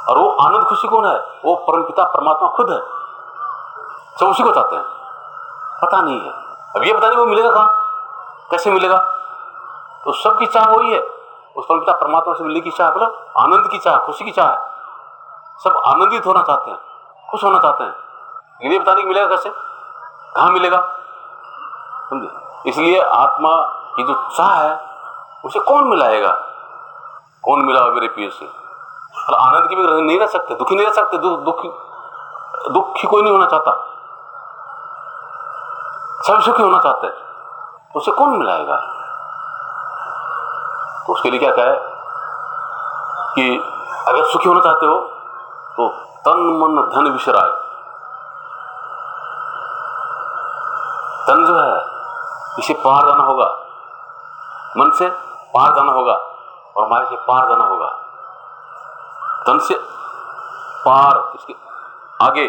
और वो आनंद खुशी कौन है? वो परमपिता परमात्मा खुद है। सब उसी को चाहते हैं। पता नहीं है, अब ये पता नहीं वो मिलेगा कहाँ, कैसे मिलेगा। तो सबकी चाह वही है, उस परमपिता परमात्मा से मिलने की चाह, मतलब आनंद की चाह, खुशी की चाह है। सब आनंदित होना चाहते हैं, खुश होना चाहते हैं। ये पता नहीं मिलेगा कैसे, कहाँ मिलेगा, समझे? इसलिए आत्मा की जो चाह है उसे कौन मिलाएगा? कौन मिला मेरे पीर से? मतलब आनंद की भी नहीं रह सकते, दुखी नहीं रह सकते, दुखी कोई नहीं होना चाहता, सब सुखी होना चाहते हैं। तो उसे कौन मिलाएगा? तो उसके लिए क्या कहे कि अगर सुखी होना चाहते हो तो तन मन धन विसराय। तन जो है इसे पार जाना होगा, मन से पार जाना होगा और माया से पार जाना होगा। तन से पार, इसके आगे,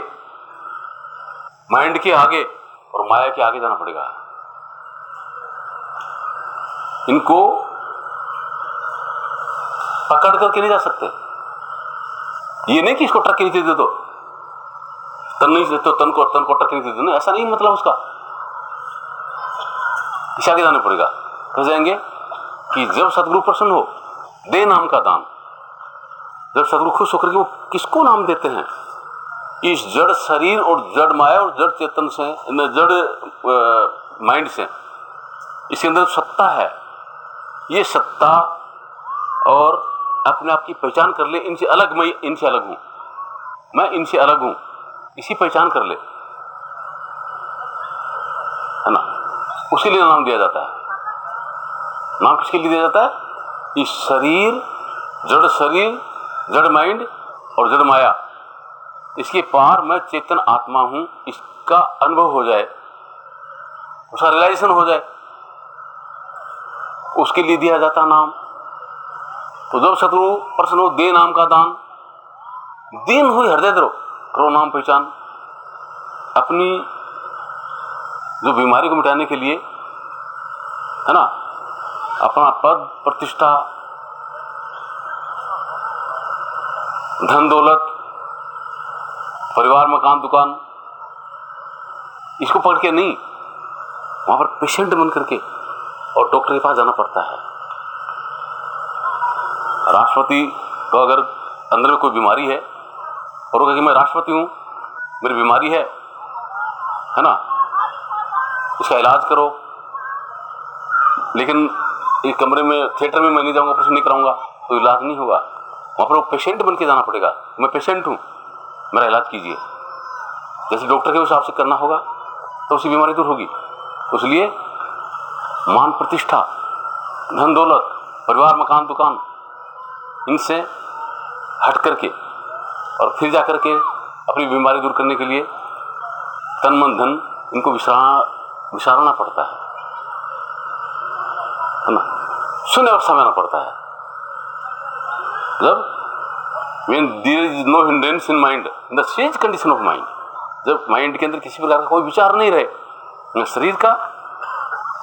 माइंड के आगे और माया के आगे जाना पड़ेगा। इनको पकड़ करके नहीं जा सकते। ये नहीं कि इसको ट्रक के नीचे दे दो, तन नहीं दे तो तन को ट्रक के नीचे दे दो, ऐसा नहीं मतलब उसका। इसे आगे जाना पड़ेगा। कैसे जाएंगे? कि जब सतगुरु प्रसन्न हो, दे नाम का दान। जब सतगुरु खुश होकर के वो किसको नाम देते हैं? इस जड़ शरीर और जड़ माया और जड़ चेतन से, जड़ माइंड से, इसके अंदर सत्ता है, ये सत्ता और अपने आप की पहचान कर ले, इनसे अलग, मैं इनसे अलग हूं, मैं इनसे अलग हूं, इसी पहचान कर ले, है ना, उसके लिए नाम दिया जाता है। नाम किसके लिए दिया जाता है? इस शरीर, जड़ माइंड और जड़ माया, इसके पार मैं चेतन आत्मा हूं, इसका अनुभव हो जाए, उसका रियलाइजेशन हो जाए, उसके लिए दिया जाता नाम। तो जब सतगुरु प्रश्न हो, दे नाम का दान, दीन हुई हृदय द्रो, करो नाम पहचान। अपनी जो बीमारी को मिटाने के लिए, है ना, अपना पद प्रतिष्ठा, धन दौलत, परिवार मकान दुकान, इसको पकड़ के नहीं, वहां पर पेशेंट बन करके और डॉक्टर के पास जाना पड़ता है। राष्ट्रपति को अगर अंदर में कोई बीमारी है और वो कहे कि मैं राष्ट्रपति हूं, मेरी बीमारी है ना, इसका इलाज करो, लेकिन एक कमरे में, थिएटर में मैं नहीं जाऊंगा, ऑपरेशन नहीं कराऊंगा, तो इलाज नहीं होगा। वहां पर वो पेशेंट बन के जाना पड़ेगा, मैं पेशेंट हूं, मेरा इलाज कीजिए। जैसे डॉक्टर के हिसाब से करना होगा तो उसकी बीमारी दूर होगी। तो इसलिए मान प्रतिष्ठा, धन दौलत, परिवार मकान दुकान, इनसे हट करके और फिर जाकर के अपनी बीमारी दूर करने के लिए तन मन धन इनको विसारना पड़ता है ना, शून्य अवस्था में आना पड़ता है। जब when there is no hindrance in mind, in the stage condition of mind, जब माइंड के अंदर किसी प्रकार का कोई विचार नहीं रहे, न शरीर का,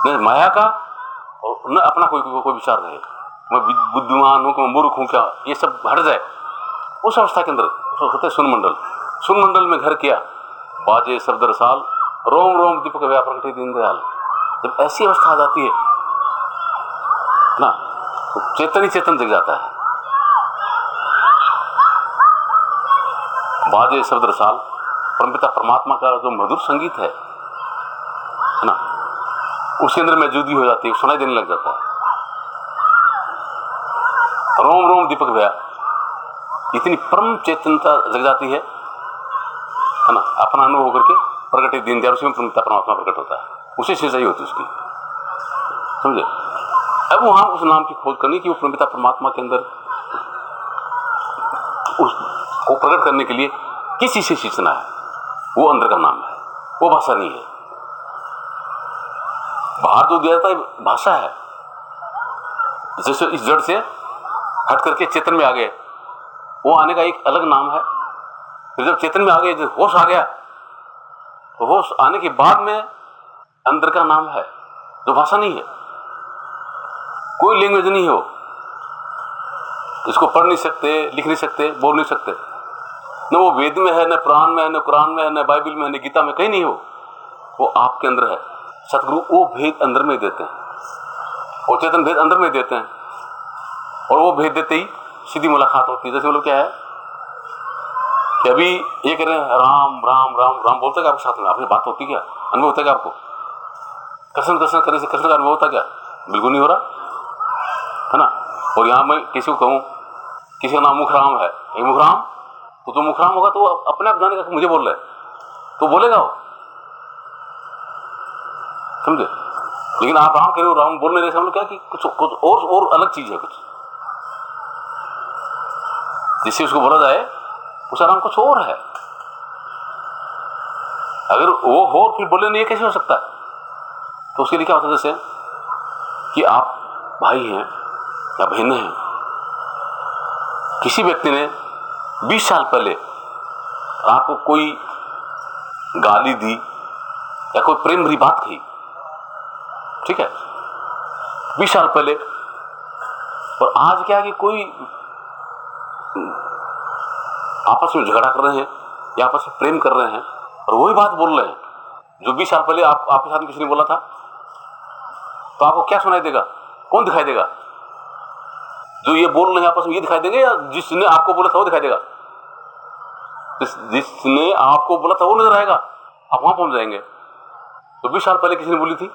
न माया का, और न अपना कोई विचार रहे, मैं बुद्धिमान हूं, मैं मूर्ख हूं, क्या, ये सब हट जाए, उस अवस्था के अंदर उसको कहते हैं सुनमंडल। सुनमंडल में घर किया, बाजे शब्द रसाल, रोम रोम दीपक व्या प्रकटे दीनदयाल। जब ऐसी अवस्था आ जाती है ना, तो चेतन ही चेतन जग जाता है। बाजे शब्द रसाल, परमपिता परमात्मा का जो मधुर संगीत है ना, उसके अंदर मौजूदगी हो जाती है, सुनाई देने लग जाता है। रोम रोम दीपक भया, इतनी परम चेतनता जग जाती है ना, अपना अनुभव होकर के प्रकट दीनदयाल, उसी में परमपिता परमात्मा प्रकट होता है, उसी से सही होती है उसकी, समझे। अब वहां उस नाम की खोज करनी कि वो परमपिता परमात्मा के अंदर उसको प्रकट करने के लिए किस चीज से सींचना है, वो अंदर का नाम है, वो भाषा नहीं है। बाहर जो दिया जाता है भाषा है, जैसे इस जड़ से हट करके चेतन में आ गए, वो आने का एक अलग नाम है। फिर जब चेतन में आ गए, जब होश आ गया, तो होश आने के बाद में अंदर का नाम है, जो भाषा नहीं है, कोई लैंग्वेज नहीं हो, इसको पढ़ नहीं सकते, लिख नहीं सकते, बोल नहीं सकते, न वो वेद में है, न पुराण में है, न कुरान में है, न बाइबल में है, न गीता में, कहीं नहीं हो, वो आपके अंदर है। सतगुरु वो भेद अंदर में देते हैं, वो चेतन भेद अंदर में देते हैं, और वो भेद देते ही सीधी मुलाकात होती है। जैसे वो लोग क्या है कि अभी ये कह रहे हैं राम राम राम राम, बोलते क्या आपके साथ में, आपकी बात होती क्या, अनुभव होता क्या आपको? कृष्ण कृष्ण करने से कृष्ण का अनुभव होता क्या? बिल्कुल नहीं हो रहा, है ना। और यहाँ मैं किसी को कहूँ, किसी का नाम मुखराम है, मुखराम, तो जो मुखराम होगा तो वो अपने आप जानेगा मुझे बोल रहा है, तो बोलेगा वो, समझे। लेकिन आप राम कह रहे हो, राम बोल नहीं रहे, हम लोग क्या कि कुछ और अलग चीज है, कुछ जिससे उसको बोला जाए उसका नाम कुछ और है। अगर वो हो फिर बोले नहीं, कैसे हो सकता है? तो उसके लिए क्या होता है, जैसे कि आप भाई हैं या बहनें हैं, किसी व्यक्ति ने 20 साल पहले आपको कोई गाली दी या कोई प्रेम भरी बात कही, ठीक है, 20 साल पहले, और आज क्या है कि कोई आपस में झगड़ा कर रहे हैं या आपस में प्रेम कर रहे हैं और वही बात बोल रहे हैं जो 20 साल पहले आपके साथ किसी ने बोला था, तो आपको क्या सुनाई देगा? कौन दिखाई देगा? जो ये बोल रहे हैं आपस में, ये दिखाई देंगे, या जिसने आपको बोला था वो दिखाई देगा? जिसने आपको बोला था वो नजर आएगा, आप वहां पहुंच जाएंगे। तो 20 साल पहले किसी ने बोली थी,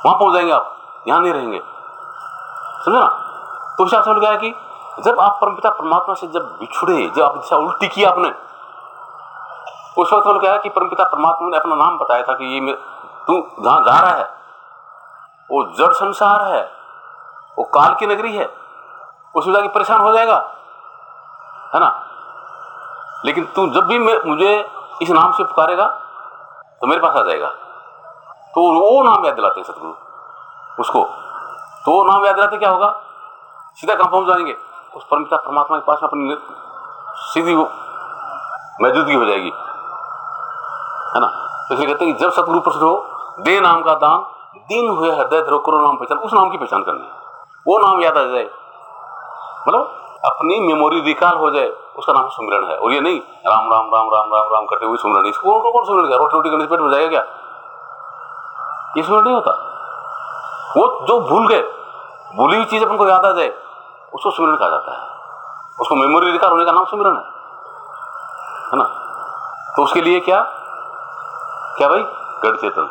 वहां पहुंच जाएंगे आप, यहां नहीं रहेंगे। समझे ना। तो इस शास्त्र में क्या है कि जब आप परमपिता परमात्मा से जब बिछुड़े, जब आप दिशा उल्टी की आपने, उस वक्त क्या है कि परमपिता परमात्मा ने अपना नाम बताया था कि ये तू जहां जा रहा है वो जड़ संसार है, वो काल की नगरी है, उसमें जाके परेशान हो जाएगा, है ना। लेकिन तू जब भी मुझे इस नाम से पुकारेगा तो मेरे पास आ जाएगा। तो वो नाम याद दिलाते हैं सतगुरु उसको। तो वो नाम याद दिलाते क्या होगा, सीधा कहां पहुंच जाएंगे, उस परमपिता परमात्मा के पास में अपनी सीधी मौजूदगी हो जाएगी, है ना। तो इसलिए कहते हैं कि जब सतगुरु प्रसिद्ध हो, दे नाम का दान, दीन हुए हृदय धरो करो नाम पहचान। उस नाम की पहचान करनी है, वो नाम याद आ जाए, मतलब अपनी मेमोरी रिकॉल हो जाए, उसका नाम सुमिरन है। और ये नहीं राम राम राम राम राम राम करते हुए सुमिरन, इसको कौन सुमिरन क्या, रोटी रोटी करने से पेट भर जाएगा क्या, ये सुमिरन नहीं होता। वो जो भूल गए, भूली हुई चीज अपन को याद आ जाए, उसको सुमिरन कहा जाता है। उसको मेमोरी रिकॉल होने का नाम सुमिरन है ना। तो उसके लिए क्या क्या भाई, गढ़ चेतन।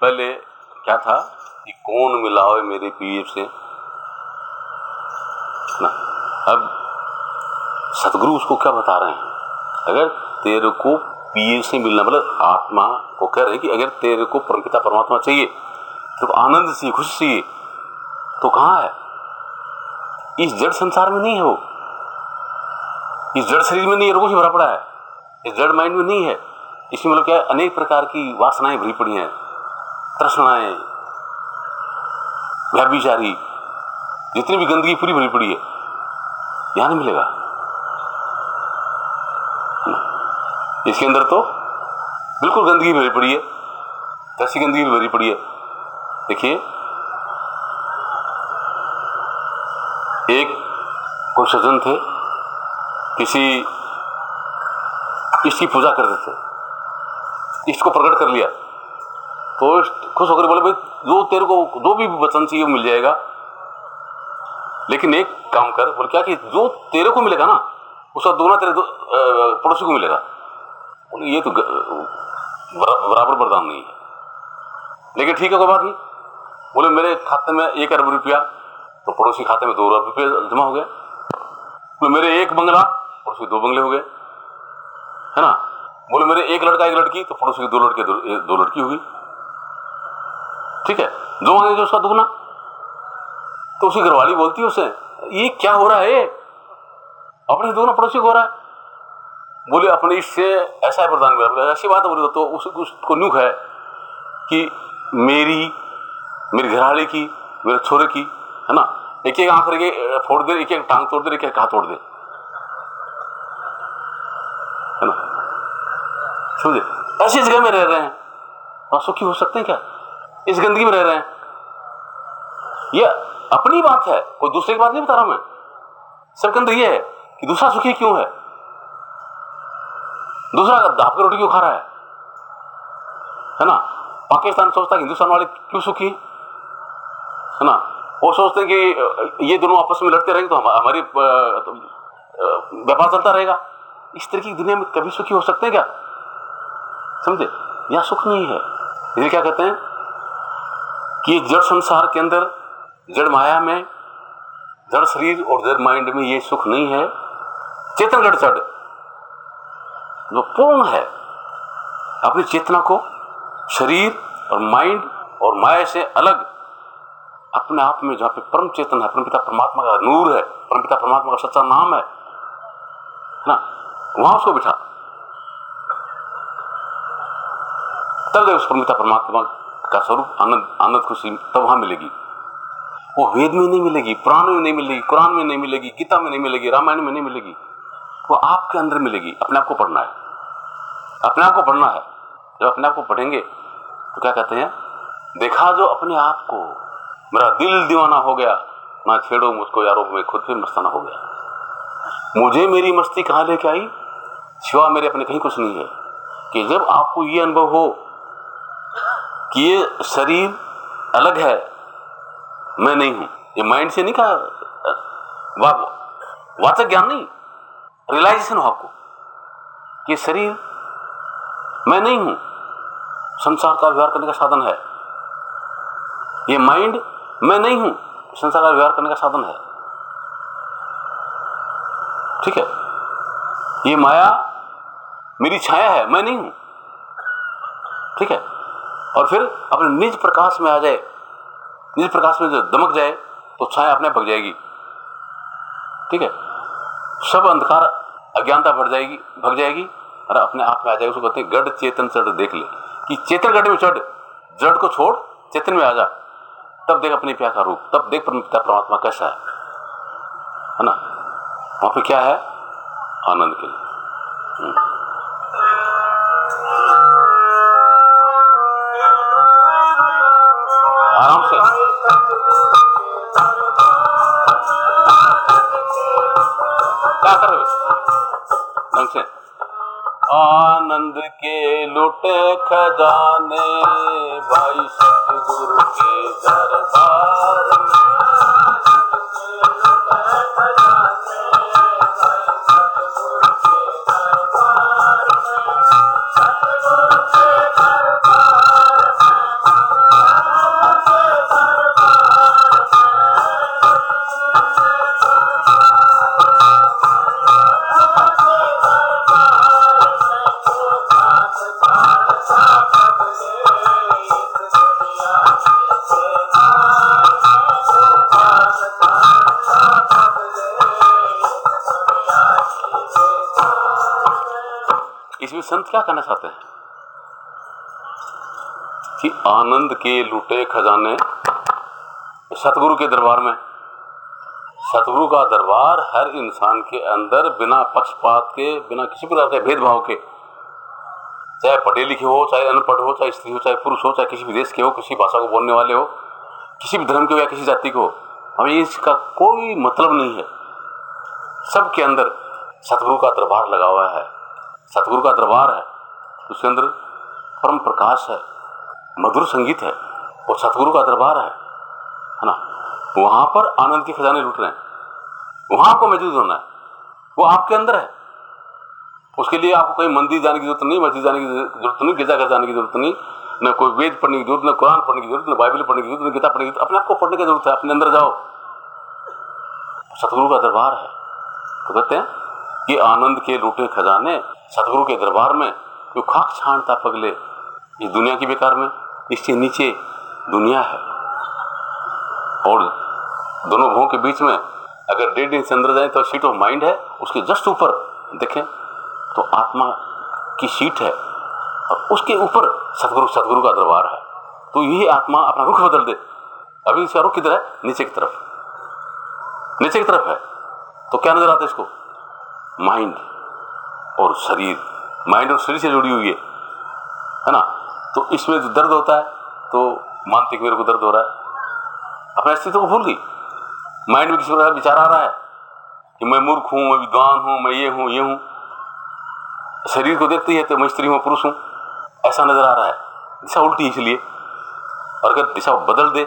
पहले क्या था कि कौन मिलाओ मेरे पीर से ना, अब सतगुरु उसको क्या बता रहे हैं, अगर तेरे को पीर से मिलना, मतलब आत्मा को कह रहे हैं कि अगर तेरे को परमपिता परमात्मा चाहिए, तो आनंद चाहिए, खुशी चाहिए, तो कहाँ है, इस जड़ संसार में नहीं है, वो इस जड़ शरीर में नहीं है, रोगों से भरा पड़ा है, इस जड़ माइंड में नहीं है। इसमें मतलब क्या है, अनेक प्रकार की वासनाएं भरी पड़ी हैं, तृष्णाएं, व्यभिचारी, जितनी भी गंदगी पूरी भरी पड़ी है, यहां नहीं मिलेगा। इसके अंदर तो बिल्कुल गंदगी भरी पड़ी है, ऐसी गंदगी भरी पड़ी है। देखिए, एक कोई सज्जन थे, किसी इसकी पूजा करते थे, इसको प्रकट कर लिया तो खुश होकर बोले भाई जो तेरे को जो भी वचन चाहिए वो मिल जाएगा, लेकिन एक काम कर, बोले क्या कि जो तेरे को मिलेगा ना उसका दोगुना तेरे पड़ोसी को मिलेगा। बोले ये तो बराबर वरदान नहीं है, लेकिन ठीक है कोई बात नहीं। बोले मेरे खाते में 1 अरब रुपया, तो पड़ोसी खाते में 2 अरब रुपया जमा हो गया। बोले मेरे एक बंगला, पड़ोसी 2 बंगले हो गए, है ना। बोले मेरे एक लड़का एक लड़की, तो पड़ोसी के 2 लड़के 2 लड़की हो गई। ठीक है, जो मांगेंगे उसका दुगना। तो उसकी घरवाली बोलती है उसे, ये क्या हो रहा है, अपने दुगना पड़ोसी को हो रहा है। बोले अपने इससे ऐसा है वरदान मिला। बोले ऐसी बात है। बोले तो उसको न्यूख है कि मेरी घरवाली की, मेरे छोरे की, है ना, एक एक आंख फोड़ दे, एक एक टांग तोड़ दे, एक एक हाथ तोड़ दे, है ना। समझे, ऐसी जगह में रह रहे हैं, आप सुखी हो सकते हैं क्या? इस गंदगी में रह रहे हैं। ये अपनी बात है, कोई दूसरे की बात नहीं बता रहा मैं। सबके अंदर ये है कि दूसरा सुखी क्यों है, दूसरा दाप की रोटी क्यों खा रहा है ना। पाकिस्तान सोचता है कि हिंदुस्तान वाले क्यों सुखी है ना। वो सोचते हैं कि ये दोनों आपस में लड़ते रहेंगे तो हमारी व्यापार चलता रहेगा। इस तरह की दुनिया में कभी सुखी हो सकते हैं क्या? समझे, यह सुख नहीं है। इसलिए क्या कहते हैं कि जड़ संसार के अंदर, जड़ माया में, जड़ शरीर और जड़ माइंड में ये सुख नहीं है। चेतन गढ़ चढ़ जो पूर्ण है, अपनी चेतना को शरीर और माइंड और माया से अलग अपने आप में, जहां पे परम चेतन है, परमपिता परमात्मा का नूर है, परमपिता परमात्मा का सच्चा नाम है ना, वहां उसको बिठा। तब उस परमपिता परमात्मा का स्वरूप आनंद खुशी तब वहां मिलेगी। वो वेद में नहीं मिलेगी, पुराण में नहीं मिलेगी, कुरान में नहीं मिलेगी, गीता में नहीं मिलेगी, रामायण में नहीं मिलेगी। वो आपके अंदर मिलेगी। अपने आप को पढ़ना है, अपने आप को पढ़ना है। जब अपने आप को पढ़ेंगे तो क्या कहते हैं, देखा जो अपने आप को, मेरा दिल दीवाना हो गया, ना छेड़ो मुझको यारों, में खुद फिर मस्ताना हो गया। मुझे मेरी मस्ती कहाँ लेके आई, सिवा मेरे अपने कहीं कुछ नहीं है। कि जब आपको ये अनुभव हो कि ये शरीर अलग है, मैं नहीं हूं, ये माइंड से नहीं कहा, वाचक ज्ञान नहीं, रियलाइजेशन हो आपको कि शरीर मैं नहीं हूं, संसार का व्यवहार करने का साधन है। ये माइंड मैं नहीं हूं, संसार का व्यवहार करने का साधन है। ठीक है, ये माया मेरी छाया है, मैं नहीं हूं। ठीक है, और फिर अपने निज प्रकाश में आ जाए, निज प्रकाश में जो दमक जाए तो छाया अपने भग जाएगी। ठीक है, सब अंधकार अज्ञानता भग जाएगी और अपने आप में आ जाएगी। उसको कहते हैं गढ़ चेतन चढ़ देख ले, कि चेतन गढ़ में चढ़, जड़ को छोड़ चेतन में आ जा, तब देख अपने प्यार का रूप, तब देख परमपिता परमात्मा कैसा है ना। वहां पे क्या है, आनंद के लिए। आराम से क्या कर रहे हो, ढंग से। आनंद के लुटे खजाने भाई सतगुरु के दरबार में, इसमें संत क्या कहना चाहते हैं कि आनंद के लूटे खजाने सतगुरु के दरबार में। सतगुरु का दरबार हर इंसान के अंदर बिना पक्षपात के, बिना किसी प्रकार के भेदभाव के, चाहे पढ़े लिखे हो, चाहे अनपढ़ हो, चाहे स्त्री हो, चाहे पुरुष हो, चाहे किसी भी देश के हो, किसी भाषा को बोलने वाले हो, किसी भी धर्म के हो या किसी जाति को, हमें इसका कोई मतलब नहीं है। सबके अंदर सतगुरु का दरबार लगा हुआ है। सतगुरु का दरबार है, उसके अंदर परम प्रकाश है, मधुर संगीत है, और सतगुरु का दरबार है ना। वहां पर आनंद के खजाने लूट रहे हैं, वहां आपको मौजूद होना है, वो आपके अंदर है। उसके लिए आपको कहीं मंदिर जाने की जरूरत नहीं, मस्जिद जाने की जरूरत नहीं, गिरजाघर जाने की जरूरत नहीं, न कोई वेद पढ़ने की जरूरत, न कुरान पढ़ने की जरूरत, न बाइबल पढ़ने की जरूरत, न गीता पढ़ने की जरूरत। अपने आप को पढ़ने की जरूरत है। अपने अंदर जाओ, सतगुरु का दरबार है, तो कहते हैं कि आनंद के लूटे खजाने सतगुरु के दरबार में, क्यों खाक छानता पगले इस दुनिया की बेकार में। इससे नीचे दुनिया है और दोनों भवों के बीच में अगर 1.5 इंच अंदर जाए तो सीट ऑफ माइंड है, उसके जस्ट ऊपर देखें तो आत्मा की सीट है और उसके ऊपर सतगुरु का दरबार है। तो यही आत्मा अपना रुख बदल दे। अभी इसका रुख किधर है? नीचे की तरफ, नीचे की तरफ है। तो क्या नजर आता है इसको? माइंड और शरीर, माइंड और शरीर से जुड़ी हुई है ना। तो इसमें जो दर्द होता है तो मानते कि मेरे को दर्द हो रहा है, अपने अस्तित्व को भूल गई। माइंड में किसी प्रकार विचार आ रहा है कि मैं मूर्ख हूं, मैं विद्वान हूं, मैं ये हूं, ये हूं। शरीर को देखती है तो मैं स्त्री हूं, पुरुष हूं, ऐसा नजर आ रहा है। दिशा उल्टी है इसलिए। और अगर दिशा बदल दे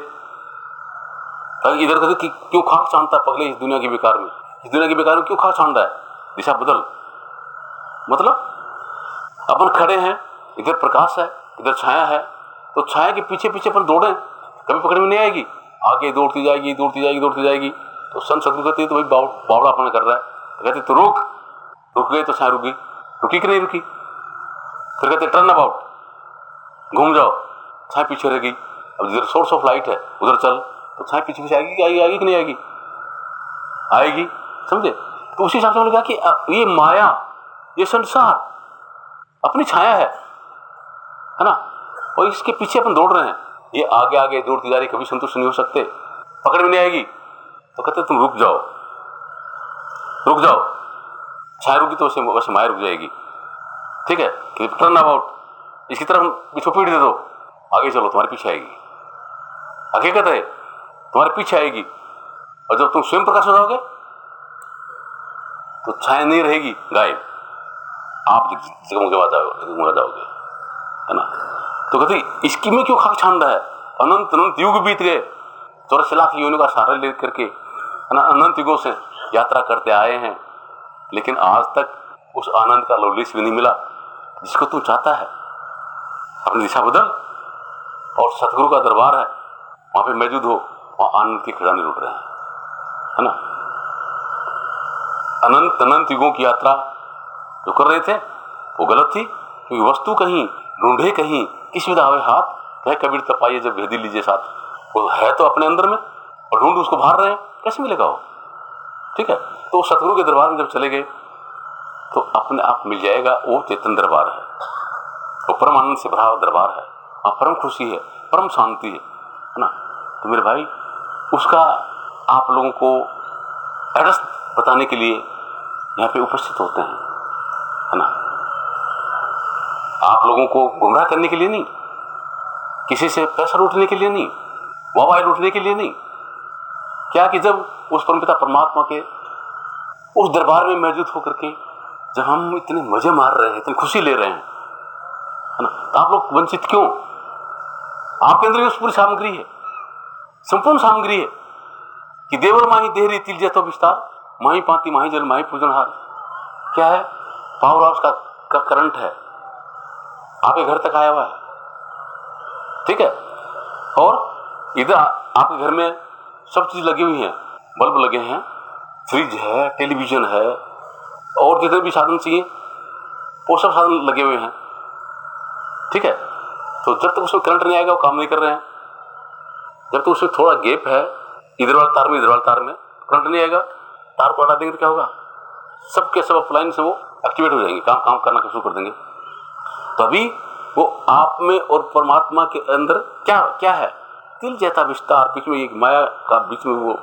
तो इधर कहते कि क्यों खाक छानता पगले इस दुनिया की बेकार में, इस दुनिया की बेकार में क्यों खाक छान रहा है? दिशा बदल। मतलब अपन खड़े हैं, इधर प्रकाश है, इधर छाया है, तो छाया के पीछे पीछे अपन दौड़े, कभी पकड़ में नहीं आएगी, आगे दौड़ती जाएगी, दौड़ती जाएगी, दौड़ती जाएगी। तो संत सतगुरु कहते तो भाई बावड़ा अपन कर रहा है। तो कहते तो रुक गए तो छाया रुक गई, रुकी कि नहीं रुकी। फिर कहते टर्न अबाउट, घूम जाओ, छाया पीछे रह गई। अब जिधर सोर्स ऑफ लाइट है उधर चल, तो छाया पीछे पीछे आएगी कि नहीं आएगी? आएगी, समझे। तो उसी हिसाब से उन्होंने कहा कि ये माया, ये संसार अपनी छाया है ना, और इसके पीछे अपन दौड़ रहे हैं। ये आगे आगे दौड़ती जा रही, कभी संतुष्ट नहीं हो सकते, पकड़ में नहीं आएगी। तो कहते तुम रुक जाओ, रुक जाओ। छाया रुकी तो वैसे माया रुक जाएगी। ठीक है, टर्न अबाउट, इसकी तरफ इसको पीठ दे दो, आगे चलो, तुम्हारे पीछे आएगी। हकीकत है तुम्हारे पीछे आएगी। और जब तुम स्वयं प्रकाश हो जाओगे तो छाया नहीं रहेगी, गायब, आप जगमगा जाओगे, है ना। तो कहते इसकी में क्यों खाक छान रहा है? अनंत अनंत युग बीत गए, 84 लाख योनियों का सहारा लेकर के, है ना, अनंत युगों से यात्रा करते आए हैं, लेकिन आज तक उस आनंद का लवलेश भी नहीं मिला जिसको तू चाहता है। अपनी दिशा बदल और सतगुरु का दरबार है, वहां पे मौजूद हो, वहां आनंद के खजाने लुट रहे हैं, है ना। अनंत अनंत युगों की यात्रा जो कर रहे थे वो गलत थी, क्योंकि वस्तु कहीं ढूंढे, कहीं किस विधा आवे हाथ, कहे कबीर तपाइए जब भेदी लीजिए साथ। वो है तो अपने अंदर में और ढूंढ उसको बाहर रहे हैं, कैसे मिलेगा वो? ठीक है। तो सतगुरु के दरबार में जब चले गए तो अपने आप मिल जाएगा, वो चेतन दरबार है, वो परम आनंद से भरा हुआ दरबार है, वहाँ परम खुशी है, परम शांति है ना। तो मेरे भाई, उसका आप लोगों को एड्रेस बताने के लिए यहाँ पे उपस्थित होते हैं, है ना। आप लोगों को गुमराह करने के लिए नहीं, किसी से पैसा लूटने के लिए नहीं, मोबाइल लूटने के लिए नहीं। क्या कि जब उस परमपिता परमात्मा के उस दरबार में मौजूद होकर के जब हम इतने मजे मार रहे हैं, इतनी खुशी ले रहे हैं, है ना, तो आप लोग वंचित क्यों? आपके अंदर उस पूरी सामग्री है, संपूर्ण सामग्री है कि देवल माही देहरी तिल जतो विस्तार, माही पाती माही जल माही पूजनहार। क्या है? पावर हाउस का करंट है, आपके घर तक आया हुआ है। ठीक है। और इधर आपके घर में सब चीज लगी हुई है, बल्ब लगे हैं, फ्रिज है, टेलीविजन है, और जितने भी साधन चाहिए वो सब साधन लगे हुए हैं। ठीक है। तो जब तक उसमें करंट नहीं आएगा वो काम नहीं कर रहे हैं। जब तक उसमें थोड़ा गैप है, इधर वाले तार में इधर वाले तार में, करंट नहीं आएगा। तार को हटा देंगे तो क्या होगा? सब के सब अप्लायंस से वो एक्टिवेट हो जाएंगे, काम करना शुरू कर देंगे। तभी वो आप में और परमात्मा के अंदर क्या है? तिल जैसा विस्तार, बीच में एक माया का बीच में वो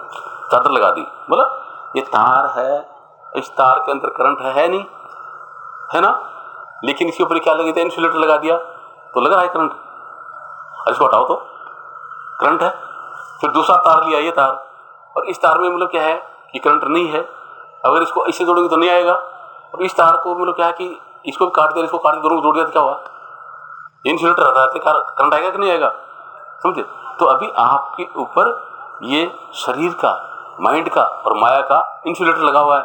चादर लगा दी। मतलब ये तार है, इस तार के अंदर करंट है नहीं, है ना, लेकिन इसके ऊपर क्या लगा दिया? इंसुलेटर लगा दिया, तो लग रहा है करंट। इसको हटाओ तो करंट है। फिर दूसरा तार लिया, ये तार, और इस तार में मतलब क्या है कि करंट नहीं है। अगर इसको इससे जोड़ेंगे तो नहीं आएगा, और इस तार को मतलब क्या है कि इसको भी काट दिया, इसको काट दिया, दोनों को जोड़ दिया तो क्या हुआ? इंसुलेटर रहता है, करंट आएगा कि नहीं आएगा? समझे। तो अभी आपके ऊपर ये शरीर का, माइंड का और माया का इंसुलेटर लगा हुआ है,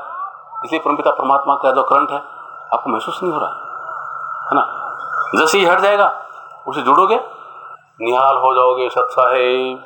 इसलिए परमपिता परमात्मा का जो करंट है आपको महसूस नहीं हो रहा है ना। जैसे ही हट जाएगा, उसे जोड़ोगे, निहाल हो जाओगे, सत्साहेब